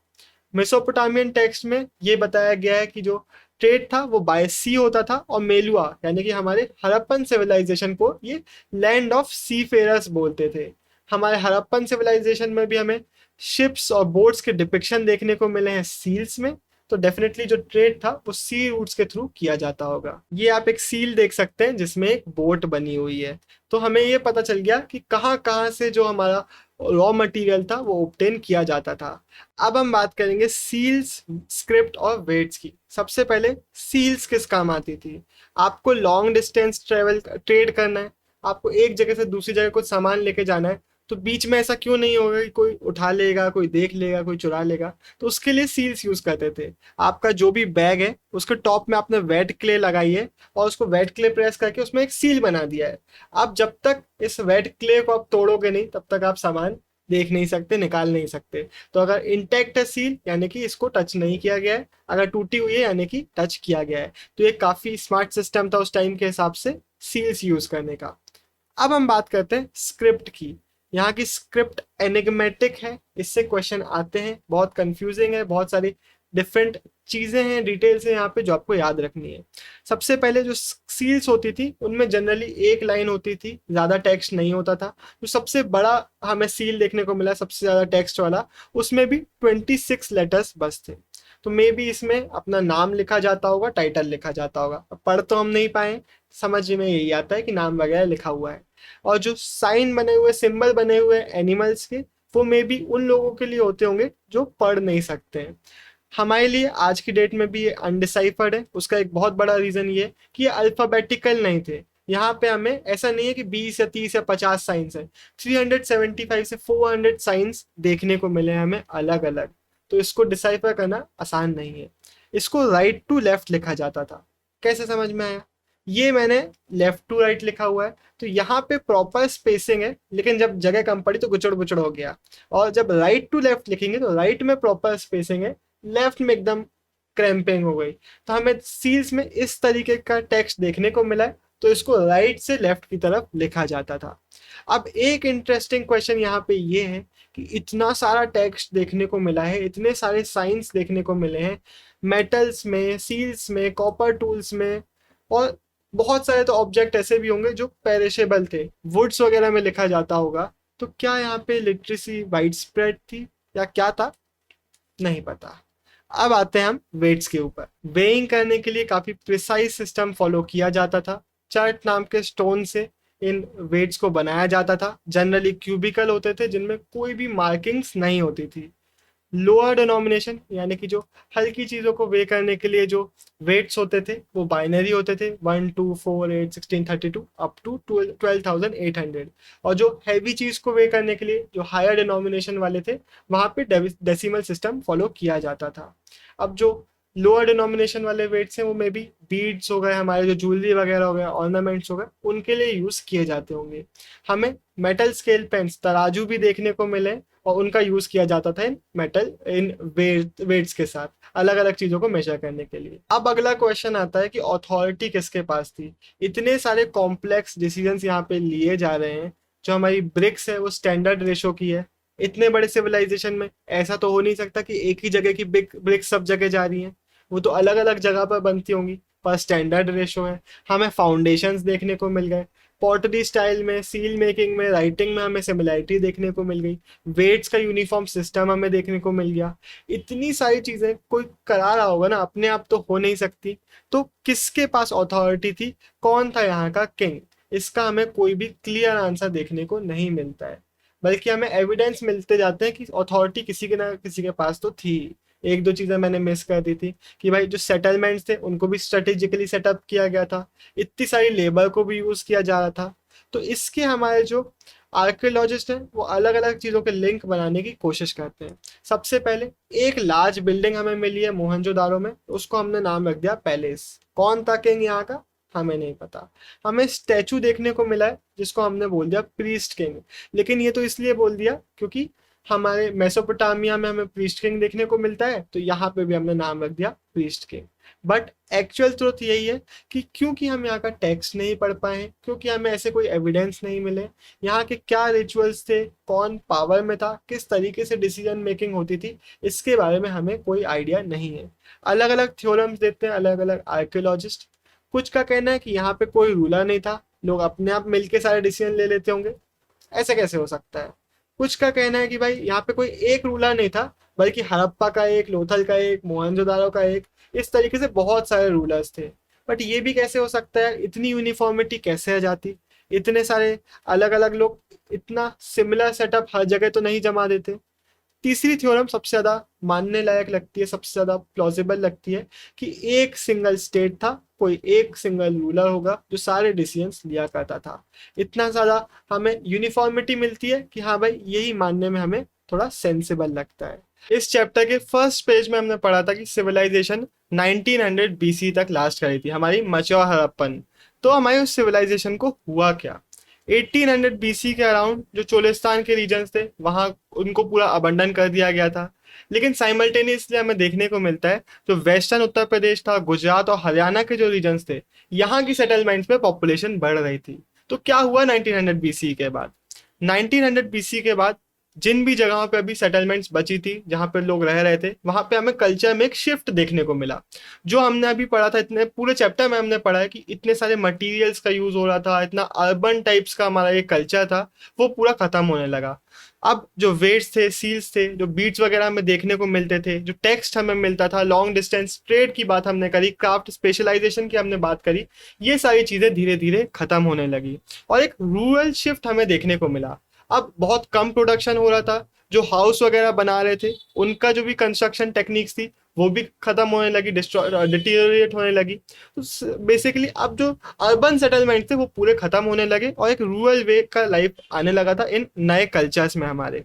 मेसोपोटामियन टेक्स्ट में ये बताया गया है कि जो ट्रेड था वो बाय सी होता था और मेलुआ यानी कि हमारे हड़प्पन सिविलाइजेशन को ये लैंड ऑफ सी फेरर्स बोलते थे। हमारे हड़प्पन सिविलाइजेशन में भी हमें शिप्स और बोट्स के डिपिक्शन देखने को मिले हैं सील्स में, तो डेफिनेटली जो ट्रेड था वो सी रूट्स के थ्रू किया जाता होगा। ये आप एक सील देख सकते हैं जिसमें एक बोट बनी हुई है, तो हमें ये पता चल गया कि कहाँ कहाँ से जो हमारा रॉ मटेरियल था वो ऑब्टेन किया जाता था। अब हम बात करेंगे सील्स, स्क्रिप्ट और वेट्स की। सबसे पहले सील्स किस काम आती थी? आपको लॉन्ग डिस्टेंस ट्रेवल ट्रेड करना है, आपको एक जगह से दूसरी जगह कुछ सामान लेके जाना है, तो बीच में ऐसा क्यों नहीं होगा कि कोई उठा लेगा, कोई देख लेगा, कोई चुरा लेगा, तो उसके लिए सील्स यूज करते थे। आपका जो भी बैग है उसके टॉप में आपने वेट क्ले लगाई है और उसको वेट क्ले प्रेस करके उसमें एक सील बना दिया है। आप जब तक इस वेट क्ले को आप तोड़ोगे नहीं तब तक आप सामान देख नहीं सकते, निकाल नहीं सकते। तो अगर इंटैक्ट है सील यानी कि इसको टच नहीं किया गया है, अगर टूटी हुई है यानी कि टच किया गया है। तो ये काफी स्मार्ट सिस्टम था उस टाइम के हिसाब से सील्स यूज करने का। अब हम बात करते हैं स्क्रिप्ट की। यहाँ की स्क्रिप्ट एनिग्मेटिक है, इससे क्वेश्चन आते हैं, बहुत कंफ्यूजिंग है, बहुत सारी डिफरेंट चीजें हैं, डिटेल्स हैं यहाँ पे जो आपको याद रखनी है। सबसे पहले जो सील्स होती थी उनमें जनरली एक लाइन होती थी, ज्यादा टेक्स्ट नहीं होता था। जो सबसे बड़ा हमें सील देखने को मिला सबसे ज्यादा टेक्स्ट वाला, उसमें भी 26 लेटर्स बस थे। तो मे बी इसमें अपना नाम लिखा जाता होगा, टाइटल लिखा जाता होगा। पढ़ तो हम नहीं पाए, समझ में यही आता है कि नाम वगैरह लिखा हुआ है। और जो साइन बने हुए, सिंबल बने हुए एनिमल्स के, वो मे बी उन लोगों के लिए होते होंगे जो पढ़ नहीं सकते हैं। हमारे लिए आज की डेट में भी ये अनडिसाइफर्ड है। उसका एक बहुत बड़ा रीजन ये कि ये अल्फाबेटिकल नहीं थे। यहाँ पे हमें ऐसा नहीं है कि 20 या 30 या 50 साइंस है, 375 से 400 साइंस देखने को मिले हैं हमें अलग अलग। तो इसको डिसाइफर करना आसान नहीं है। इसको राइट टू लेफ्ट लिखा जाता था। कैसे समझ में आया? ये मैंने लेफ्ट टू राइट लिखा हुआ है, तो यहाँ पे प्रॉपर स्पेसिंग है, लेकिन जब जगह कम पड़ी तो गुचड़ गुचड़ हो गया। और जब राइट टू लेफ्ट लिखेंगे तो राइट में प्रॉपर स्पेसिंग है, लेफ्ट में एकदम क्रैम्पिंग हो गई। तो हमें सील्स में इस तरीके का टेक्स्ट देखने को मिला है, तो इसको राइट से लेफ्ट की तरफ लिखा जाता था। अब एक इंटरेस्टिंग क्वेश्चन यहाँ पे ये है कि इतना सारा टेक्स्ट देखने को मिला है, इतने सारे साइंस देखने को मिले हैं मेटल्स में, सील्स में, कॉपर टूल्स में, और बहुत सारे तो ऑब्जेक्ट ऐसे भी होंगे जो पेरिशेबल थे, वुड्स वगैरह में लिखा जाता होगा। तो क्या यहाँ पे लिटरेसी वाइड स्प्रेड थी या क्या था, नहीं पता। अब आते हैं हम वेट्स के ऊपर। वेइंग करने के लिए काफी प्रिसाइज सिस्टम फॉलो किया जाता था। चार्ट नाम के स्टोन से इन वेट्स को बनाया जाता था। जनरली क्यूबिकल होते थे जिनमें कोई भी मार्किंग्स नहीं होती थी। लोअर डिनोमिनेशन यानी कि जो हल्की चीजों को वे करने के लिए जो वेट्स होते थे वो बाइनरी होते थे, 1 2 4 8 16 32 अप टू 12,800। और जो हैवी चीज को वे करने के लिए जो हायर डिनोमिनेशन वाले थे वहां पे डेसिमल सिस्टम फॉलो किया जाता था। अब जो लोअर डिनोमिनेशन वाले वेट्स हैं वो मे बी बीड्स हो गए, हमारे जो ज्वेलरी वगैरह हो गए, ऑर्नामेंट्स हो गए, उनके लिए यूज किए जाते होंगे। हमें मेटल स्केल पेन्स, तराजू भी देखने को मिले और उनका यूज किया जाता था इन मेटल इन वेट्स के साथ अलग अलग चीजों को मेजर करने के लिए। अब अगला क्वेश्चन आता है कि अथॉरिटी किसके पास थी? इतने सारे कॉम्प्लेक्स डिसीजंस यहाँ पे लिए जा रहे हैं। जो हमारी ब्रिक्स है वो स्टैंडर्ड रेशो की है। इतने बड़े सिविलाइजेशन में ऐसा तो हो नहीं सकता कि एक ही जगह की ब्रिक्स सब जगह जा रही हैं। वो तो अलग अलग जगह पर बनती होंगी, पर स्टैंडर्ड रेशो है। हमें फाउंडेशंस देखने को मिल गए, पॉटरी स्टाइल में, सील मेकिंग में, राइटिंग में हमें सिमिलैरिटी देखने को मिल गई, वेट्स का यूनिफॉर्म सिस्टम हमें देखने को मिल गया। इतनी सारी चीजें कोई करा रहा होगा ना, अपने आप तो हो नहीं सकती। तो किसके पास अथॉरिटी थी, कौन था यहाँ का किंग? इसका हमें कोई भी क्लियर आंसर देखने को नहीं मिलता है, बल्कि हमें एविडेंस मिलते जाते हैं कि अथॉरिटी किसी के ना किसी के पास तो थी। एक दो चीजें मैंने मिस कर दी थी कि भाई जो सेटलमेंट्स थे उनको भी स्ट्रेटेजिकली सेटअप किया गया था, इतनी सारी लेबर को भी यूज किया जा रहा था। तो इसके हमारे जो आर्कियोलॉजिस्ट हैं वो अलग अलग चीजों के लिंक बनाने की कोशिश करते हैं। सबसे पहले एक लार्ज बिल्डिंग हमें मिली है मोहनजोदारो में, उसको हमने नाम रख दिया पैलेस। कौन था किंग यहाँ का, हमें नहीं पता। हमें स्टैचू देखने को मिला है जिसको हमने बोल दिया प्रीस्ट किंग। लेकिन ये तो इसलिए बोल दिया क्योंकि हमारे मेसोपोटामिया में हमें प्रीस्ट किंग देखने को मिलता है, तो यहाँ पे भी हमने नाम रख दिया priest king. But actual truth यही है कि क्योंकि हम यहाँ का टेक्स्ट नहीं पढ़ पाए, क्योंकि हमें ऐसे कोई एविडेंस नहीं मिले, यहाँ के क्या रिचुअल्स थे, कौन पावर में था, किस तरीके से डिसीजन मेकिंग होती थी, इसके बारे में हमें कोई आइडिया नहीं है। अलग अलग थ्योरम्स देते हैं अलग अलग आर्कियोलॉजिस्ट। कुछ का कहना है कि यहाँ पे कोई रूलर नहीं था, लोग अपने आप मिलके सारे डिसीजन ले लेते होंगे। ऐसे कैसे हो सकता है? कुछ का कहना है कि भाई यहाँ पे कोई एक रूलर नहीं था, बल्कि हड़प्पा का एक, लोथल का एक, मोहनजोदारो का एक, इस तरीके से बहुत सारे रूलर्स थे। बट ये भी कैसे हो सकता है, इतनी यूनिफॉर्मिटी कैसे आ जाती, इतने सारे अलग अलग लोग इतना सिमिलर सेटअप हर जगह तो नहीं जमा देते। तीसरी थ्योरम सबसे ज्यादा मानने लायक लगती है, सबसे ज्यादा प्लॉजिबल लगती है कि एक सिंगल स्टेट था, कोई एक सिंगल रूलर होगा जो सारे डिसीजंस लिया करता था। इतना ज्यादा हमें यूनिफॉर्मिटी मिलती है कि हाँ भाई यही मानने में हमें थोड़ा सेंसिबल लगता है। इस चैप्टर के फर्स्ट पेज में हमने पढ़ा था कि सिविलाइजेशन 1900 बीसी तक लास्ट करी थी, हमारी मच्योर हड़प्पन। तो हमारे उस सिविलाइजेशन को हुआ क्या? 1800 बीसी के अराउंड जो चोलिस्तान के रीजन्स थे वहां उनको पूरा अबंडन कर दिया गया था। लेकिन साइमल्टेनियसली हमें देखने को मिलता है जो वेस्टर्न उत्तर प्रदेश था, गुजरात और हरियाणा के जो रीजन्स थे, यहाँ की सेटलमेंट्स में पॉपुलेशन बढ़ रही थी। तो क्या हुआ 1900 बीसी के बाद? 1900 बीसी के बाद जिन भी जगहों पे अभी सेटलमेंट्स बची थी, जहाँ पे लोग रह रहे थे, वहां पे हमें कल्चर में एक शिफ्ट देखने को मिला। जो हमने अभी पढ़ा था, इतने पूरे चैप्टर में हमने पढ़ा है कि इतने सारे मटेरियल्स का यूज हो रहा था, इतना अर्बन टाइप्स का हमारा ये कल्चर था, वो पूरा खत्म होने लगा। अब जो वेट्स थे, सील्स थे, जो बीट्स वगैरह हमें देखने को मिलते थे, जो टेक्स्ट हमें मिलता था, लॉन्ग डिस्टेंस ट्रेड की बात हमने करी, क्राफ्ट स्पेशलाइजेशन की हमने बात करी, ये सारी चीजें धीरे धीरे खत्म होने लगी और एक रूरल शिफ्ट हमें देखने को मिला। अब बहुत कम प्रोडक्शन हो रहा था, जो हाउस वगैरह बना रहे थे उनका जो भी कंस्ट्रक्शन टेक्निक्स थी वो भी खत्म होने लगी, डिटीरियरेट होने लगी। तो बेसिकली अब जो अर्बन सेटलमेंट थे वो पूरे खत्म होने लगे और एक रूरल वे का लाइफ आने लगा था इन नए कल्चर्स में हमारे।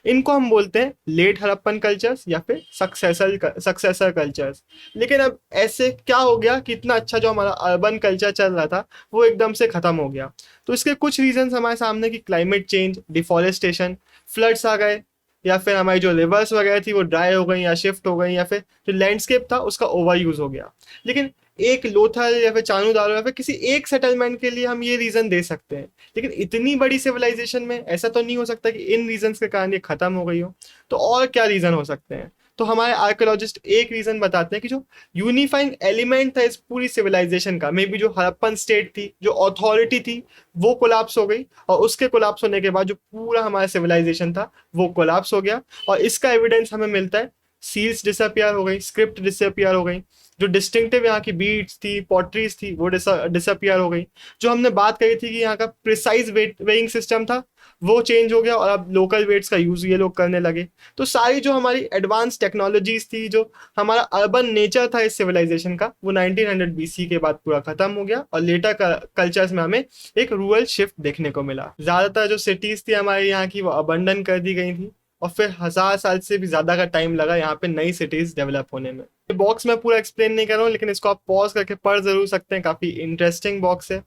इनको हम बोलते हैं लेट हड़प्पन कल्चर्स या फिर सक्सेसर कल्चर्स। लेकिन अब ऐसे क्या हो गया कि इतना अच्छा जो हमारा अर्बन कल्चर चल रहा था वो एकदम से खत्म हो गया? तो इसके कुछ रीजंस हमारे सामने कि क्लाइमेट चेंज, डिफॉरेस्टेशन, फ्लड्स आ गए, या फिर हमारी जो रिवर्स वगैरह थी वो ड्राई हो गई या शिफ्ट हो गई, या फिर जो लैंडस्केप था उसका ओवर यूज हो गया। लेकिन एक लोथल या फिर चानूदारो या फिर किसी एक सेटलमेंट के लिए हम ये रीजन दे सकते हैं, लेकिन इतनी बड़ी सिविलाइजेशन में ऐसा तो नहीं हो सकता कि इन रीजंस के कारण ये खत्म हो गई हो। तो और क्या रीजन हो सकते हैं? तो हमारे आर्कोलॉजिस्ट एक रीजन बताते हैं कि जो यूनिफाइंग एलिमेंट था इस पूरी सिविलाइजेशन का, मे बी जो हड़प्पन स्टेट थी, जो अथॉरिटी थी, वो कोलैप्स हो गई। और उसके कोलैप्स होने के बाद जो पूरा हमारा सिविलाइजेशन था वो कोलैप्स हो गया। और इसका एविडेंस हमें मिलता है, सील्स डिसअपियर हो गई, स्क्रिप्ट डिसअपियर हो गई, जो डिस्टिंक्टिव यहाँ की बीट्स थी, पॉटरीज थी, वो डिसअपियर हो गई। जो हमने बात करी थी कि यहाँ का प्रिसाइज वेइंग सिस्टम था वो चेंज हो गया और अब लोकल वेट्स का यूज ये लोग करने लगे। तो सारी जो हमारी एडवांस टेक्नोलॉजीज थी, जो हमारा अर्बन नेचर था इस सिविलाइजेशन का, वो 1900 बीसी के बाद पूरा खत्म हो गया और लेटर कल्चर्स में हमें एक रूरल शिफ्ट देखने को मिला। ज्यादातर जो सिटीज थी हमारे यहाँ की वो अबंडन कर दी गई थी और फिर 1000 साल से भी ज्यादा का टाइम लगा यहाँ पे नई सिटीज डेवलप होने में। ये बॉक्स में पूरा एक्सप्लेन नहीं कर रहा हूँ, लेकिन इसको आप पॉज करके पढ़ जरूर सकते हैं, काफी इंटरेस्टिंग बॉक्स है।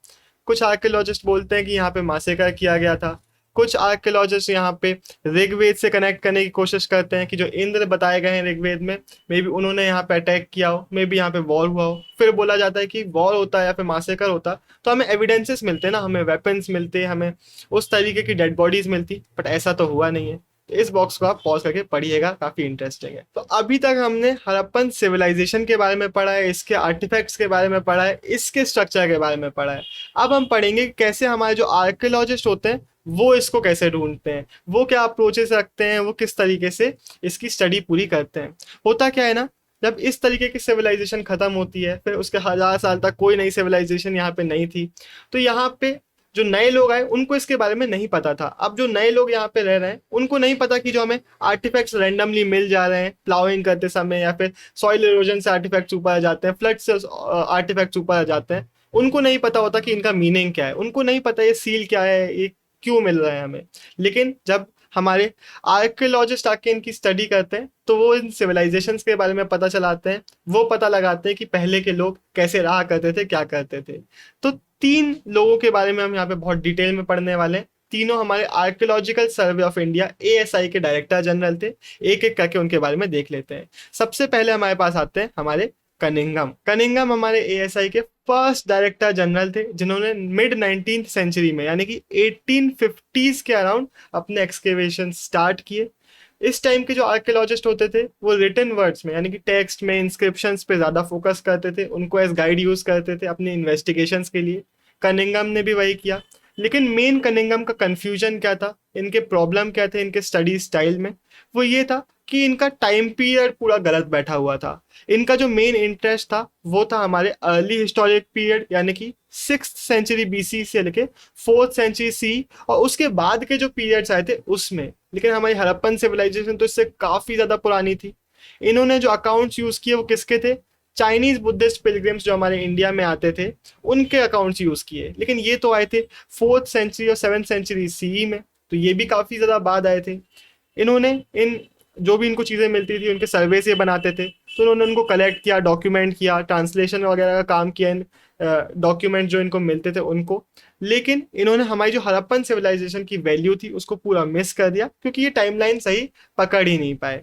कुछ आर्कियोलॉजिस्ट बोलते हैं कि यहाँ पे मासेकर किया गया था। कुछ आर्कियोलॉजिस्ट यहाँ पे ऋग्वेद से कनेक्ट करने की कोशिश करते हैं कि जो इंद्र बताए गए हैं ऋग्वेद में, मे बी उन्होंने यहाँ पे अटैक किया हो, मे बी यहाँ पे वॉर हुआ हो। फिर बोला जाता है कि वॉर होता है या फिर मासेकर होता तो हमें एविडेंसेस मिलते हैं ना, हमें वेपन्स मिलते, हमें उस तरीके की डेड बॉडीज मिलती, बट ऐसा तो हुआ नहीं है। तो इस बॉक्स को आप पॉज करके पढ़िएगा, काफी इंटरेस्टिंग है। तो अभी तक हमने हड़प्पन सिविलाइजेशन के बारे में पढ़ा है, इसके आर्टिफैक्ट्स के बारे में पढ़ा है, इसके स्ट्रक्चर के बारे में पढ़ा है। अब हम पढ़ेंगे कि कैसे हमारे जो आर्कियोलॉजिस्ट होते हैं वो इसको कैसे ढूंढते हैं, वो क्या अप्रोचेस रखते हैं, वो किस तरीके से इसकी स्टडी पूरी करते हैं। होता क्या है ना, जब इस तरीके की सिविलाइजेशन खत्म होती है, फिर उसके 1000 साल तक कोई नई सिविलाइजेशन यहाँ पे नहीं थी, तो यहाँ पे जो नए लोग आए उनको इसके बारे में नहीं पता था। अब जो नए लोग यहाँ पे रह रहे हैं उनको नहीं पता कि जो हमें आर्टिफैक्ट्स रैंडमली मिल जा रहे हैं प्लाउइंग करते समय, या फिर सॉइल इरोजन से आर्टिफैक्ट्स ऊपर आ जाते हैं, फ्लड से आर्टिफैक्ट्स ऊपर आ जाते हैं, उनको नहीं पता होता कि इनका मीनिंग क्या है, उनको नहीं पता ये सील क्या है, ये क्यों मिल रहा है हमें। लेकिन जब हमारे आर्कियोलॉजिस्ट आके इनकी स्टडी करते हैं तो वो इन सिविलाइजेशंस के बारे में पता चलाते हैं, वो पता लगाते हैं कि पहले के लोग कैसे रहा करते थे, क्या करते थे। तो 3 लोगों के बारे में हम यहाँ पे बहुत डिटेल में पढ़ने वाले हैं। तीनों हमारे archaeological survey of India ASI के डायरेक्टर जनरल थे। एक एक करके उनके बारे में देख लेते हैं। सबसे पहले हमारे पास आते हैं हमारे कनिंगम हमारे ASI के फर्स्ट डायरेक्टर जनरल थे, जिन्होंने मिड 19th सेंचुरी में यानी कि 1850s के अराउंड अपने एक्सकेवेशन स्टार्ट किए। इस टाइम के जो आर्कियोलॉजिस्ट होते थे वो रिटन वर्ड्स में यानी कि टेक्स्ट में, इंस्क्रिप्शंस पे ज्यादा फोकस करते थे, उनको एज गाइड यूज करते थे अपनी इन्वेस्टिगेशंस के लिए। कनिंगम ने भी वही किया। लेकिन मेन कनिंघम का कंफ्यूजन क्या था, इनके प्रॉब्लम क्या थे इनके स्टडी स्टाइल में, वो ये था कि इनका टाइम पीरियड पूरा गलत बैठा हुआ था। इनका जो मेन इंटरेस्ट था वो था हमारे अर्ली हिस्टोरिक पीरियड, यानी कि 6th सेंचुरी बीसी से लेके 4th सेंचुरी सी, और उसके बाद के जो पीरियड्स आए थे उसमें। लेकिन हमारी हड़प्पन सिविलाइजेशन तो इससे काफी ज्यादा पुरानी थी। इन्होंने जो अकाउंट्स यूज किए वो किसके थे, चाइनीज बुद्धिस्ट पिलग्रिम्स जो हमारे इंडिया में आते थे उनके अकाउंट्स यूज किए। लेकिन ये तो आए थे 4th सेंचुरी और 7th सेंचुरी सी में, तो ये भी काफी ज्यादा बाद आए थे। इन्होंने इन जो भी इनको चीजें मिलती थी उनके सर्वे से बनाते थे, तो उन्होंने उनको कलेक्ट किया, डॉक्यूमेंट किया, ट्रांसलेशन वगैरह का काम किया इन डॉक्यूमेंट जो इनको मिलते थे उनको। लेकिन इन्होंने हमारी जो हड़प्पन सिविलाइजेशन की वैल्यू थी उसको पूरा मिस कर दिया, क्योंकि ये टाइमलाइन सही पकड़ ही नहीं पाए।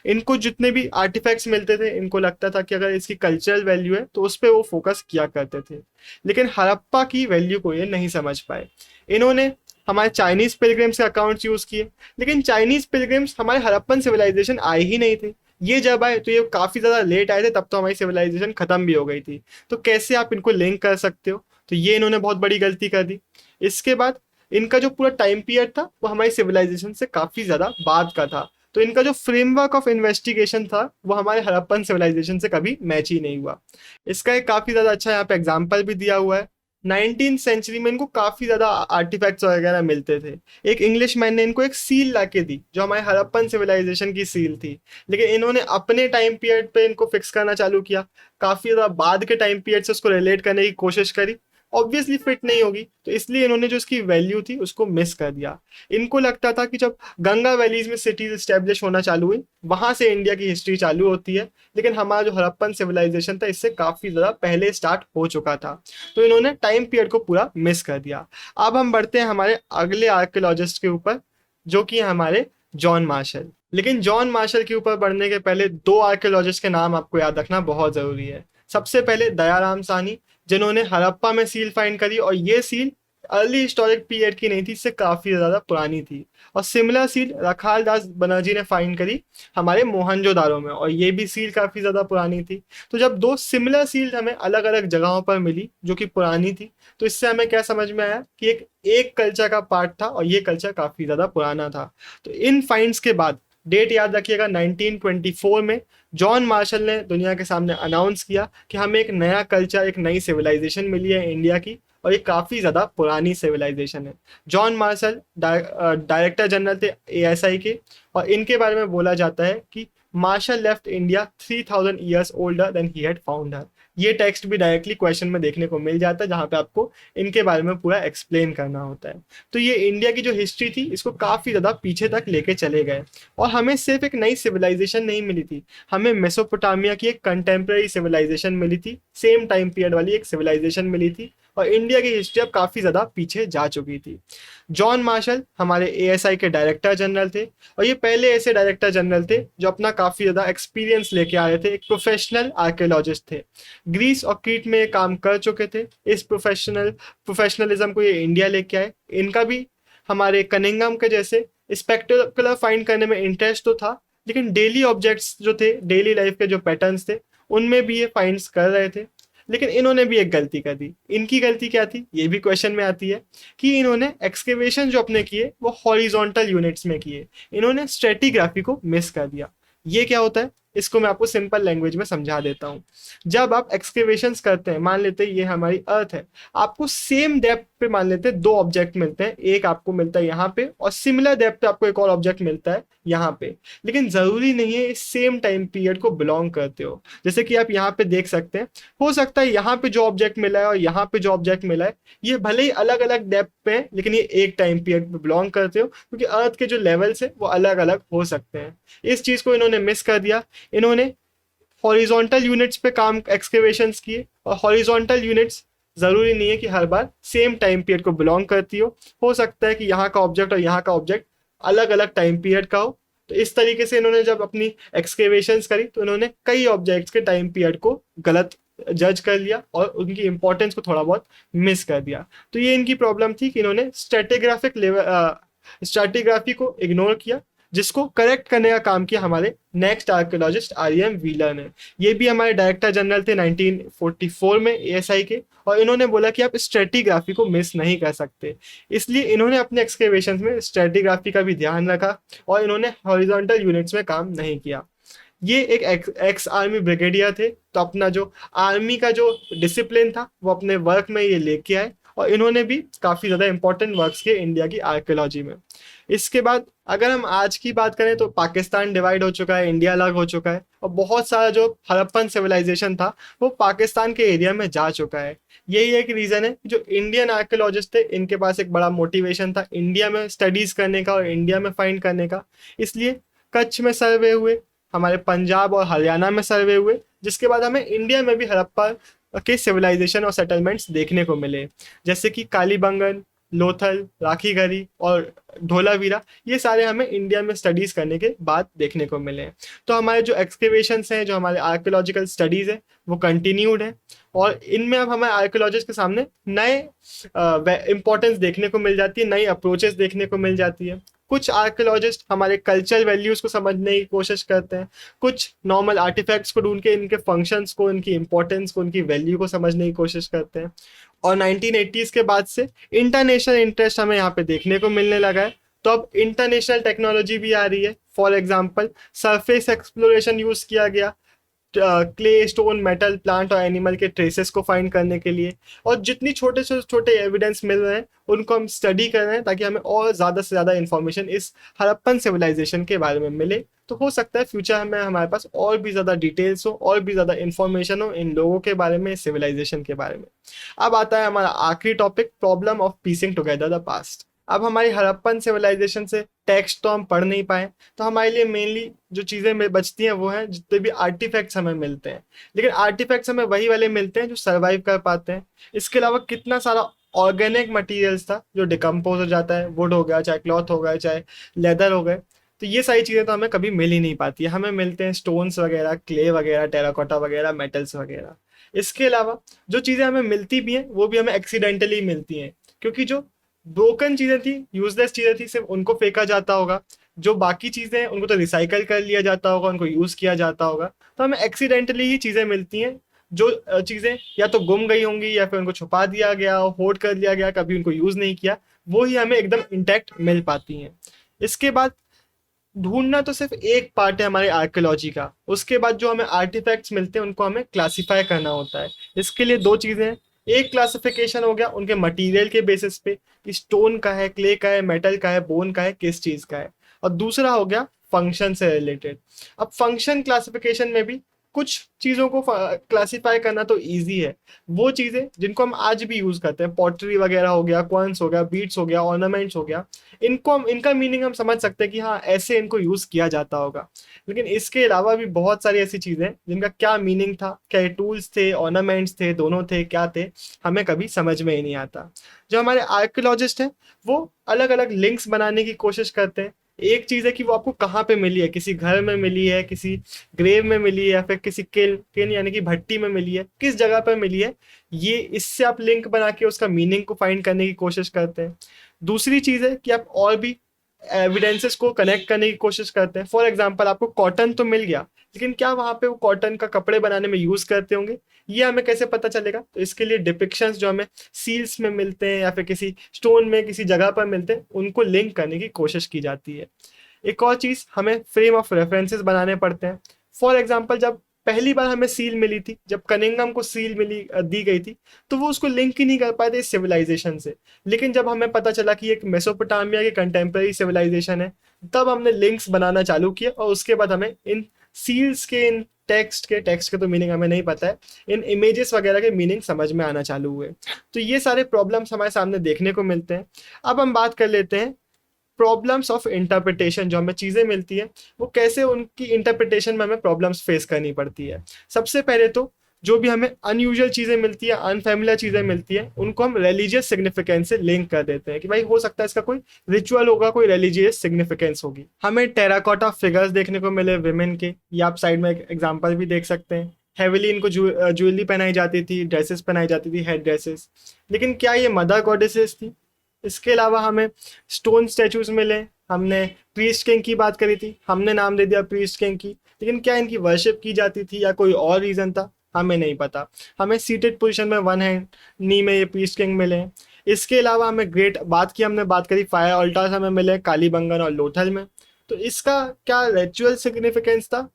इनको जितने भी आर्टिफैक्ट्स मिलते थे इनको लगता था कि अगर इसकी कल्चरल वैल्यू है तो उस पर वो फोकस किया करते थे, लेकिन हड़प्पा की वैल्यू को ये नहीं समझ पाए। इन्होंने हमारे चाइनीज पिलग्रिम्स के अकाउंट्स यूज किए, लेकिन चाइनीज पिलग्रिम्स हमारे हड़प्पन सिविलाइजेशन आए ही नहीं थे। ये जब आए तो ये काफी ज्यादा लेट आए थे, तब तो हमारी सिविलाइजेशन खत्म भी हो गई थी। तो कैसे आप इनको लिंक कर सकते हो, तो ये इन्होंने बहुत बड़ी गलती कर दी। इसके बाद इनका जो पूरा टाइम पीरियड था वो हमारी सिविलाइजेशन से काफी ज्यादा बाद का था, तो इनका जो फ्रेमवर्क ऑफ इन्वेस्टिगेशन था वो हमारे हड़प्पन सिविलाइजेशन से कभी मैच ही नहीं हुआ। इसका एक काफी ज्यादा अच्छा यहाँ पे एग्जाम्पल भी दिया हुआ है। 19th सेंचुरी में इनको काफी ज्यादा आर्टिफैक्ट्स वगैरह मिलते थे। एक इंग्लिश मैन ने इनको एक सील ला के दी जो हमारे हड़प्पन सिविलाइजेशन की सील थी, लेकिन इन्होंने अपने टाइम पीरियड पे इनको फिक्स करना चालू किया, काफी ज्यादा बाद के टाइम पीरियड से उसको रिलेट करने की कोशिश करी, ऑब्वियसली फिट नहीं होगी, तो इसलिए इन्होंने जो इसकी वैल्यू थी उसको मिस कर दिया। इनको लगता था कि जब गंगा वैलीज में सिटीज स्टैब्लिश होना चालू हुई वहां से इंडिया की हिस्ट्री चालू होती है, लेकिन हमारा जो हड़प्पन सिविलाइजेशन था इससे काफी ज्यादा पहले स्टार्ट हो चुका था, तो इन्होंने टाइम पीरियड को पूरा मिस कर दिया। अब हम बढ़ते हैं हमारे अगले आर्कियोलॉजिस्ट के ऊपर, जो कि हमारे जॉन मार्शल। लेकिन जॉन मार्शल के ऊपर बढ़ने के पहले दो आर्कियोलॉजिस्ट के नाम आपको याद रखना बहुत जरूरी है। सबसे पहले दयाराम साहनी, जिन्होंने हड़प्पा में सील फाइंड करी, और ये सील अर्ली हिस्टोरिक पीरियड की नहीं थी, इससे काफी ज्यादा पुरानी थी। और सिमिलर सील रखाल दास बनर्जी ने फाइंड करी हमारे मोहनजोदारो में, और ये भी सील काफी ज्यादा पुरानी थी। तो जब दो सिमिलर सील हमें अलग अलग जगहों पर मिली जो कि पुरानी थी, तो इससे हमें क्या समझ में आया कि एक कल्चर का पार्ट था और ये कल्चर काफी ज्यादा पुराना था। तो इन फाइंड्स के बाद डेट याद रखिएगा 1924 में जॉन मार्शल ने दुनिया के सामने अनाउंस किया कि हमें एक नया कल्चर, एक नई सिविलाइजेशन मिली है इंडिया की, और ये काफी ज्यादा पुरानी सिविलाइजेशन है। जॉन मार्शल डायरेक्टर जनरल थे एएसआई के, और इनके बारे में बोला जाता है कि Marshall left India 3000 years older than he had found her. ये टेक्स्ट भी डायरेक्टली क्वेश्चन में देखने को मिल जाता है, जहां पे आपको इनके बारे में पूरा एक्सप्लेन करना होता है। तो ये इंडिया की जो हिस्ट्री थी इसको काफी ज्यादा पीछे तक लेके चले गए, और हमें सिर्फ एक नई सिविलाइजेशन नहीं मिली थी, हमें मेसोपोटामिया की एक कंटेम्प्रेरी सिविलाइजेशन मिली थी, सेम टाइम पीरियड वाली एक सिविलाइजेशन मिली थी, और इंडिया की हिस्ट्री अब काफी ज्यादा पीछे जा चुकी थी। जॉन मार्शल हमारे एएसआई के डायरेक्टर जनरल थे, और ये पहले ऐसे डायरेक्टर जनरल थे जो अपना काफी ज्यादा एक्सपीरियंस लेके आ रहे थे, एक प्रोफेशनल आर्कियोलॉजिस्ट थे। ग्रीस और क्रीट में ये काम कर चुके थे, इस प्रोफेशनलिज्म को ये इंडिया लेके आए। इनका भी हमारे कनिंघम के जैसे स्पेक्टेकुलर फाइंड करने में इंटरेस्ट तो था, लेकिन डेली ऑब्जेक्ट्स जो थे, डेली लाइफ के जो पैटर्न्स थे, उनमें भी ये फाइंड्स कर रहे थे। लेकिन इन्होंने भी एक गलती कर दी। इनकी गलती क्या थी, ये भी क्वेश्चन में आती है, कि इन्होंने एक्सकेवेशन जो अपने किए वो हॉरिजॉन्टल यूनिट्स में किए, इन्होंने स्ट्रेटिग्राफी को मिस कर दिया। ये क्या होता है, इसको मैं आपको सिंपल लैंग्वेज में समझा देता हूँ। जब आप एक्सकेवेशंस करते हैं, मान लेते हैं ये हमारी अर्थ है, आपको सेम डेप्थ पे मान लेते हैं दो ऑब्जेक्ट मिलते हैं, एक आपको मिलता है यहाँ पे और सिमिलर डेप्थ पे आपको एक और ऑब्जेक्ट मिलता है यहाँ पे, लेकिन जरूरी नहीं है इस सेम टाइम पीरियड को बिलोंग करते हो। जैसे कि आप यहाँ पे देख सकते हैं, हो सकता है यहाँ पे जो ऑब्जेक्ट मिला है और यहाँ पे जो ऑब्जेक्ट मिला है ये भले ही अलग अलग डेप्थ पे है, लेकिन ये एक टाइम पीरियड पे बिलोंग करते हो, क्योंकि अर्थ के जो लेवल्स है वो अलग अलग हो सकते हैं। इस चीज को इन्होंने मिस कर दिया। इन्होंने हॉरिजॉन्टल यूनिट्स पे काम एक्सकेवेशंस किए, और हॉरिजॉन्टल यूनिट्स जरूरी नहीं है कि हर बार सेम टाइम पीरियड को बिलोंग करती हो सकता है कि यहाँ का ऑब्जेक्ट और यहाँ का ऑब्जेक्ट अलग अलग टाइम पीरियड का हो। तो इस तरीके से इन्होंने जब अपनी एक्सकेवेशंस करी तो इन्होंने कई ऑब्जेक्ट्स के टाइम पीरियड को गलत जज कर लिया और उनकी इंपॉर्टेंस को थोड़ा बहुत मिस कर दिया। तो ये इनकी प्रॉब्लम थी कि इन्होंने स्ट्रेटिग्राफी को इग्नोर किया, जिसको करेक्ट करने का काम किया हमारे नेक्स्ट आर्कियोलॉजिस्ट आर.एम. व्हीलर ने। ये भी हमारे डायरेक्टर जनरल थे 1944 में एएसआई के, और इन्होंने बोला कि आप स्ट्रेटिग्राफी को मिस नहीं कर सकते, इसलिए इन्होंने अपने एक्सकेवेशंस में स्ट्रेटिग्राफी का भी ध्यान रखा और इन्होंने हॉरिजॉन्टल यूनिट्स में काम नहीं किया। ये एक एक्स आर्मी ब्रिगेडियर थे, तो अपना जो आर्मी का जो डिसिप्लिन था वो अपने वर्क में ये लेके आए, और इन्होंने भी काफ़ी ज़्यादा इंपॉर्टेंट वर्क्स किए इंडिया की आर्कियोलॉजी में। इसके बाद अगर हम आज की बात करें तो पाकिस्तान डिवाइड हो चुका है, इंडिया अलग हो चुका है, और बहुत सारा जो हड़प्पन सिविलाइजेशन था वो पाकिस्तान के एरिया में जा चुका है। यही एक रीज़न है कि जो इंडियन आर्कियोलॉजिस्ट थे इनके पास एक बड़ा मोटिवेशन था इंडिया में स्टडीज़ करने का और इंडिया में फाइंड करने का, इसलिए कच्छ में सर्वे हुए, हमारे पंजाब और हरियाणा में सर्वे हुए, जिसके बाद हमें इंडिया में भी हड़प्पा के सिविलाइजेशन और सेटलमेंट्स देखने को मिले, जैसे कि कालीबंगन, लोथल, राखीगढ़ी और धोलावीरा। ये सारे हमें इंडिया में स्टडीज़ करने के बाद देखने को मिले हैं। तो हमारे जो एक्सकेवेशंस हैं, जो हमारे आर्कियोलॉजिकल स्टडीज़ है, वो कंटिन्यूड है, और इनमें अब हमें आर्कियोलॉजिस्ट के सामने नए इम्पोर्टेंस देखने को मिल जाती है, नई अप्रोचेस देखने को मिल जाती है। कुछ आर्कियोलॉजिस्ट हमारे कल्चरल वैल्यूज़ को समझने की कोशिश करते हैं, कुछ नॉर्मल आर्टिफैक्ट्स को ढूंढ के इनके फंक्शंस को, इनकी इंपॉर्टेंस को, इनकी वैल्यू को समझने की कोशिश करते हैं। और 1980s के बाद से इंटरनेशनल इंटरेस्ट हमें यहाँ पे देखने को मिलने लगा है, तो अब इंटरनेशनल टेक्नोलॉजी भी आ रही है। For example surface exploration use किया गया क्ले, स्टोन, मेटल, प्लांट और एनिमल के ट्रेसेस को फाइंड करने के लिए, और जितनी छोटे से छोटे एविडेंस मिल रहे हैं उनको हम स्टडी कर रहे हैं ताकि हमें और ज़्यादा से ज़्यादा इन्फॉर्मेशन इस हड़प्पन सिविलाइजेशन के बारे में मिले। तो हो सकता है फ्यूचर में हमारे पास और भी ज़्यादा डिटेल्स हो, और भी ज़्यादा इन्फॉर्मेशन हो इन लोगों के बारे में, सिविलाइजेशन के बारे में। अब आता है हमारा आखिरी topic, problem of piecing together the past. अब हमारी हड़प्पन सिविलाइजेशन से टेक्स्ट तो हम पढ़ नहीं पाए, तो हमारे लिए मेनली जो चीज़ें बचती हैं वो हैं जितने भी आर्टिफैक्ट्स हमें मिलते हैं, लेकिन आर्टिफैक्ट्स हमें वही वाले मिलते हैं जो सर्वाइव कर पाते हैं। इसके अलावा कितना सारा ऑर्गेनिक मटेरियल्स था जो डिकम्पोज हो जाता है, वुड हो गया, चाहे क्लॉथ हो गया, चाहे लेदर हो गए, तो ये सारी चीज़ें तो हमें कभी मिल ही नहीं पाती है। हमें मिलते हैं स्टोन्स वगैरह, क्ले वगैरह, टेराकोटा वगैरह, मेटल्स वगैरह। इसके अलावा जो चीज़ें हमें मिलती भी हैं वो भी हमें एक्सीडेंटली मिलती हैं, क्योंकि जो ब्रोकन चीज़ें थी, यूजलेस चीज़ें थी, सिर्फ उनको फेंका जाता होगा। जो बाकी चीज़ें हैं उनको तो रिसाइकल कर लिया जाता होगा, उनको यूज़ किया जाता होगा। तो हमें एक्सीडेंटली ही चीज़ें मिलती हैं, जो चीज़ें या तो गुम गई होंगी या फिर उनको छुपा दिया गया, होल्ड कर लिया गया, कभी उनको यूज़ नहीं किया, वो ही हमें एकदम इंटैक्ट मिल पाती हैं। इसके बाद ढूंढना तो सिर्फ एक पार्ट है हमारे आर्कियोलॉजी का, उसके बाद जो हमें आर्टिफैक्ट्स मिलते हैं उनको हमें क्लासिफाई करना होता है। इसके लिए दो चीज़ें हैं, एक क्लासिफिकेशन हो गया उनके मटेरियल के बेसिस पे कि स्टोन का है, क्ले का है, मेटल का है, बोन का है, किस चीज़ का है, और दूसरा हो गया फंक्शन से रिलेटेड। अब फंक्शन क्लासिफिकेशन में भी कुछ चीज़ों को क्लासिफाई करना तो इजी है, वो चीज़ें जिनको हम आज भी यूज़ करते हैं, पॉटरी वगैरह हो गया, कॉइन्स हो गया, बीड्स हो गया, ऑर्नामेंट्स हो गया, इनको हम, इनका मीनिंग हम समझ सकते हैं कि हाँ ऐसे इनको यूज़ किया जाता होगा। लेकिन इसके अलावा भी बहुत सारी ऐसी चीज़ें जिनका क्या मीनिंग था, क्या ये टूल्स थे, ऑर्नामेंट्स थे, दोनों थे, क्या थे, हमें कभी समझ में ही नहीं आता। जो हमारे आर्कियोलॉजिस्ट हैं वो अलग अलग लिंक्स बनाने की कोशिश करते हैं। एक चीज़ है कि वो आपको कहाँ पे मिली है, किसी घर में मिली है, किसी ग्रेव में मिली है, या फिर किसी किल यानी कि भट्टी में मिली है, किस जगह पर मिली है, ये इससे आप लिंक बना के उसका मीनिंग को फाइंड करने की कोशिश करते हैं। दूसरी चीज़ है कि आप और भी एविडेंसेस को कनेक्ट करने की कोशिश करते हैं। फॉर एग्जांपल आपको कॉटन तो मिल गया, लेकिन क्या वहाँ पे वो कॉटन का कपड़े बनाने में यूज़ करते होंगे, ये हमें कैसे पता चलेगा? तो इसके लिए डिपिक्शंस जो हमें सील्स में मिलते हैं या फिर किसी स्टोन में किसी जगह पर मिलते हैं, उनको लिंक करने की कोशिश की जाती है। एक और चीज़, हमें फ्रेम ऑफ रेफरेंसेस बनाने पड़ते हैं। फॉर एग्जांपल जब पहली बार हमें सील मिली थी, जब कनिंगम को सील दी गई थी, तो वो उसको लिंक ही नहीं कर पाए थे इस सिविलाइजेशन से। लेकिन जब हमें पता चला कि एक मेसोपोटामिया की कंटेम्प्रेरी सिविलाइजेशन है, तब हमने लिंक्स बनाना चालू किया, और उसके बाद हमें इन सील्स के, इन टेक्स्ट के तो मीनिंग हमें नहीं पता है, इन इमेजेस वगैरह के मीनिंग समझ में आना चालू हुए। तो ये सारे प्रॉब्लम्स हमारे सामने देखने को मिलते हैं। अब हम बात कर लेते हैं प्रॉब्लम्स ऑफ इंटरप्रिटेशन। जो हमें चीज़ें मिलती हैं वो कैसे उनकी इंटरप्रिटेशन में हमें प्रॉब्लम्स फेस करनी पड़ती है। सबसे पहले तो जो भी हमें अनयूजुअल चीज़ें मिलती है, अनफैमिलियर चीज़ें मिलती हैं, उनको हम रिलीजियस सिग्निफिकेंस से लिंक कर देते हैं कि भाई हो सकता है इसका कोई रिचुअल होगा, कोई रिलीजियस सिग्निफिकेंस होगी। हमें टेराकोटा फिगर्स देखने को मिले विमेन के, ये आप साइड में एक एग्जाम्पल भी देख सकते हैं। हेविली इनको ज्वेलरी पहनाई जाती थी, ड्रेसेस पहनाई जाती थी, हेड ड्रेसेस। लेकिन क्या ये मदर गॉडेसेस थी? इसके अलावा हमें स्टोन स्टैचूज मिले, हमने प्रीस्ट किंग की बात करी थी, हमने नाम दे दिया प्रीस्ट किंग की, लेकिन क्या इनकी वर्शिप की जाती थी या कोई और रीज़न था, हमें नहीं पता। हमें सीटेड पोजीशन में वन हैंड नी में ये प्रीस्ट किंग मिले हैं। इसके अलावा हमें ग्रेट हमने बात करी फायर ऑल्टार्स हमें मिले कालीबंगन और लोथल में। तो इसका क्या रिचुअल सिग्निफिकेंस था?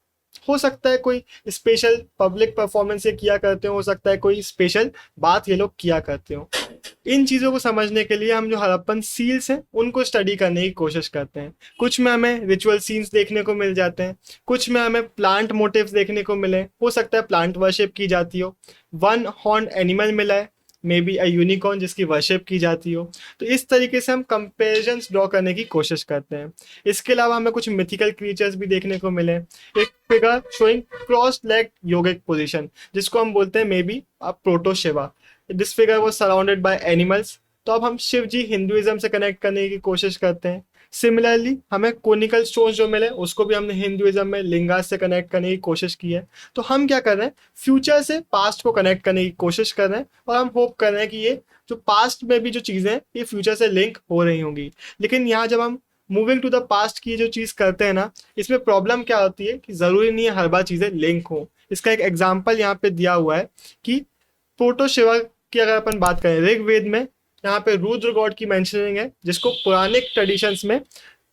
हो सकता है कोई स्पेशल पब्लिक परफॉर्मेंस ये किया करते हो सकता है कोई स्पेशल बात ये लोग किया करते हो। इन चीज़ों को समझने के लिए हम जो हड़प्पन सील्स हैं उनको स्टडी करने की कोशिश करते हैं। कुछ में हमें रिचुअल सीन्स देखने को मिल जाते हैं, कुछ में हमें प्लांट मोटिव्स देखने को मिले, हो सकता है प्लांट वर्शिप की जाती हो। वन हॉर्न एनिमल मिला है, मे बी अ यूनिकॉर्न जिसकी वर्शिप की जाती हो। तो इस तरीके से हम कंपेरिजन्स ड्रॉ करने की कोशिश करते हैं। इसके अलावा हमें कुछ मिथिकल क्रीचर्स भी देखने को मिले। एक फिगर शोइंग क्रॉस लेग योगिक पोजीशन जिसको हम बोलते हैं may be a proto Shiva. This figure was surrounded by animals. तो अब हम शिव जी हिंदुइज्म से कनेक्ट करने की कोशिश करते हैं। सिमिलरली हमें कोनिकल स्टोन्स जो मिले उसको भी हमने हिंदुइज्म में लिंगास से कनेक्ट करने की कोशिश की है। तो हम क्या कर रहे हैं, फ्यूचर से पास्ट को कनेक्ट करने की कोशिश कर रहे हैं और हम होप कर रहे हैं कि ये जो पास्ट में भी जो चीज़ें हैं ये फ्यूचर से लिंक हो रही होंगी। लेकिन यहाँ जब हम मूविंग टू द पास्ट की जो चीज़ करते हैं ना, इसमें प्रॉब्लम क्या होती है कि ज़रूरी नहीं है हर बार चीज़ें लिंक हो। इसका एक एग्जाम्पल यहाँ पे दिया हुआ है कि प्रोटो शिवा की अगर अपन बात करें, ऋग्वेद में यहाँ पे रुद्र गॉड की मेंशनिंग है जिसको पुरानिक ट्रेडिशंस में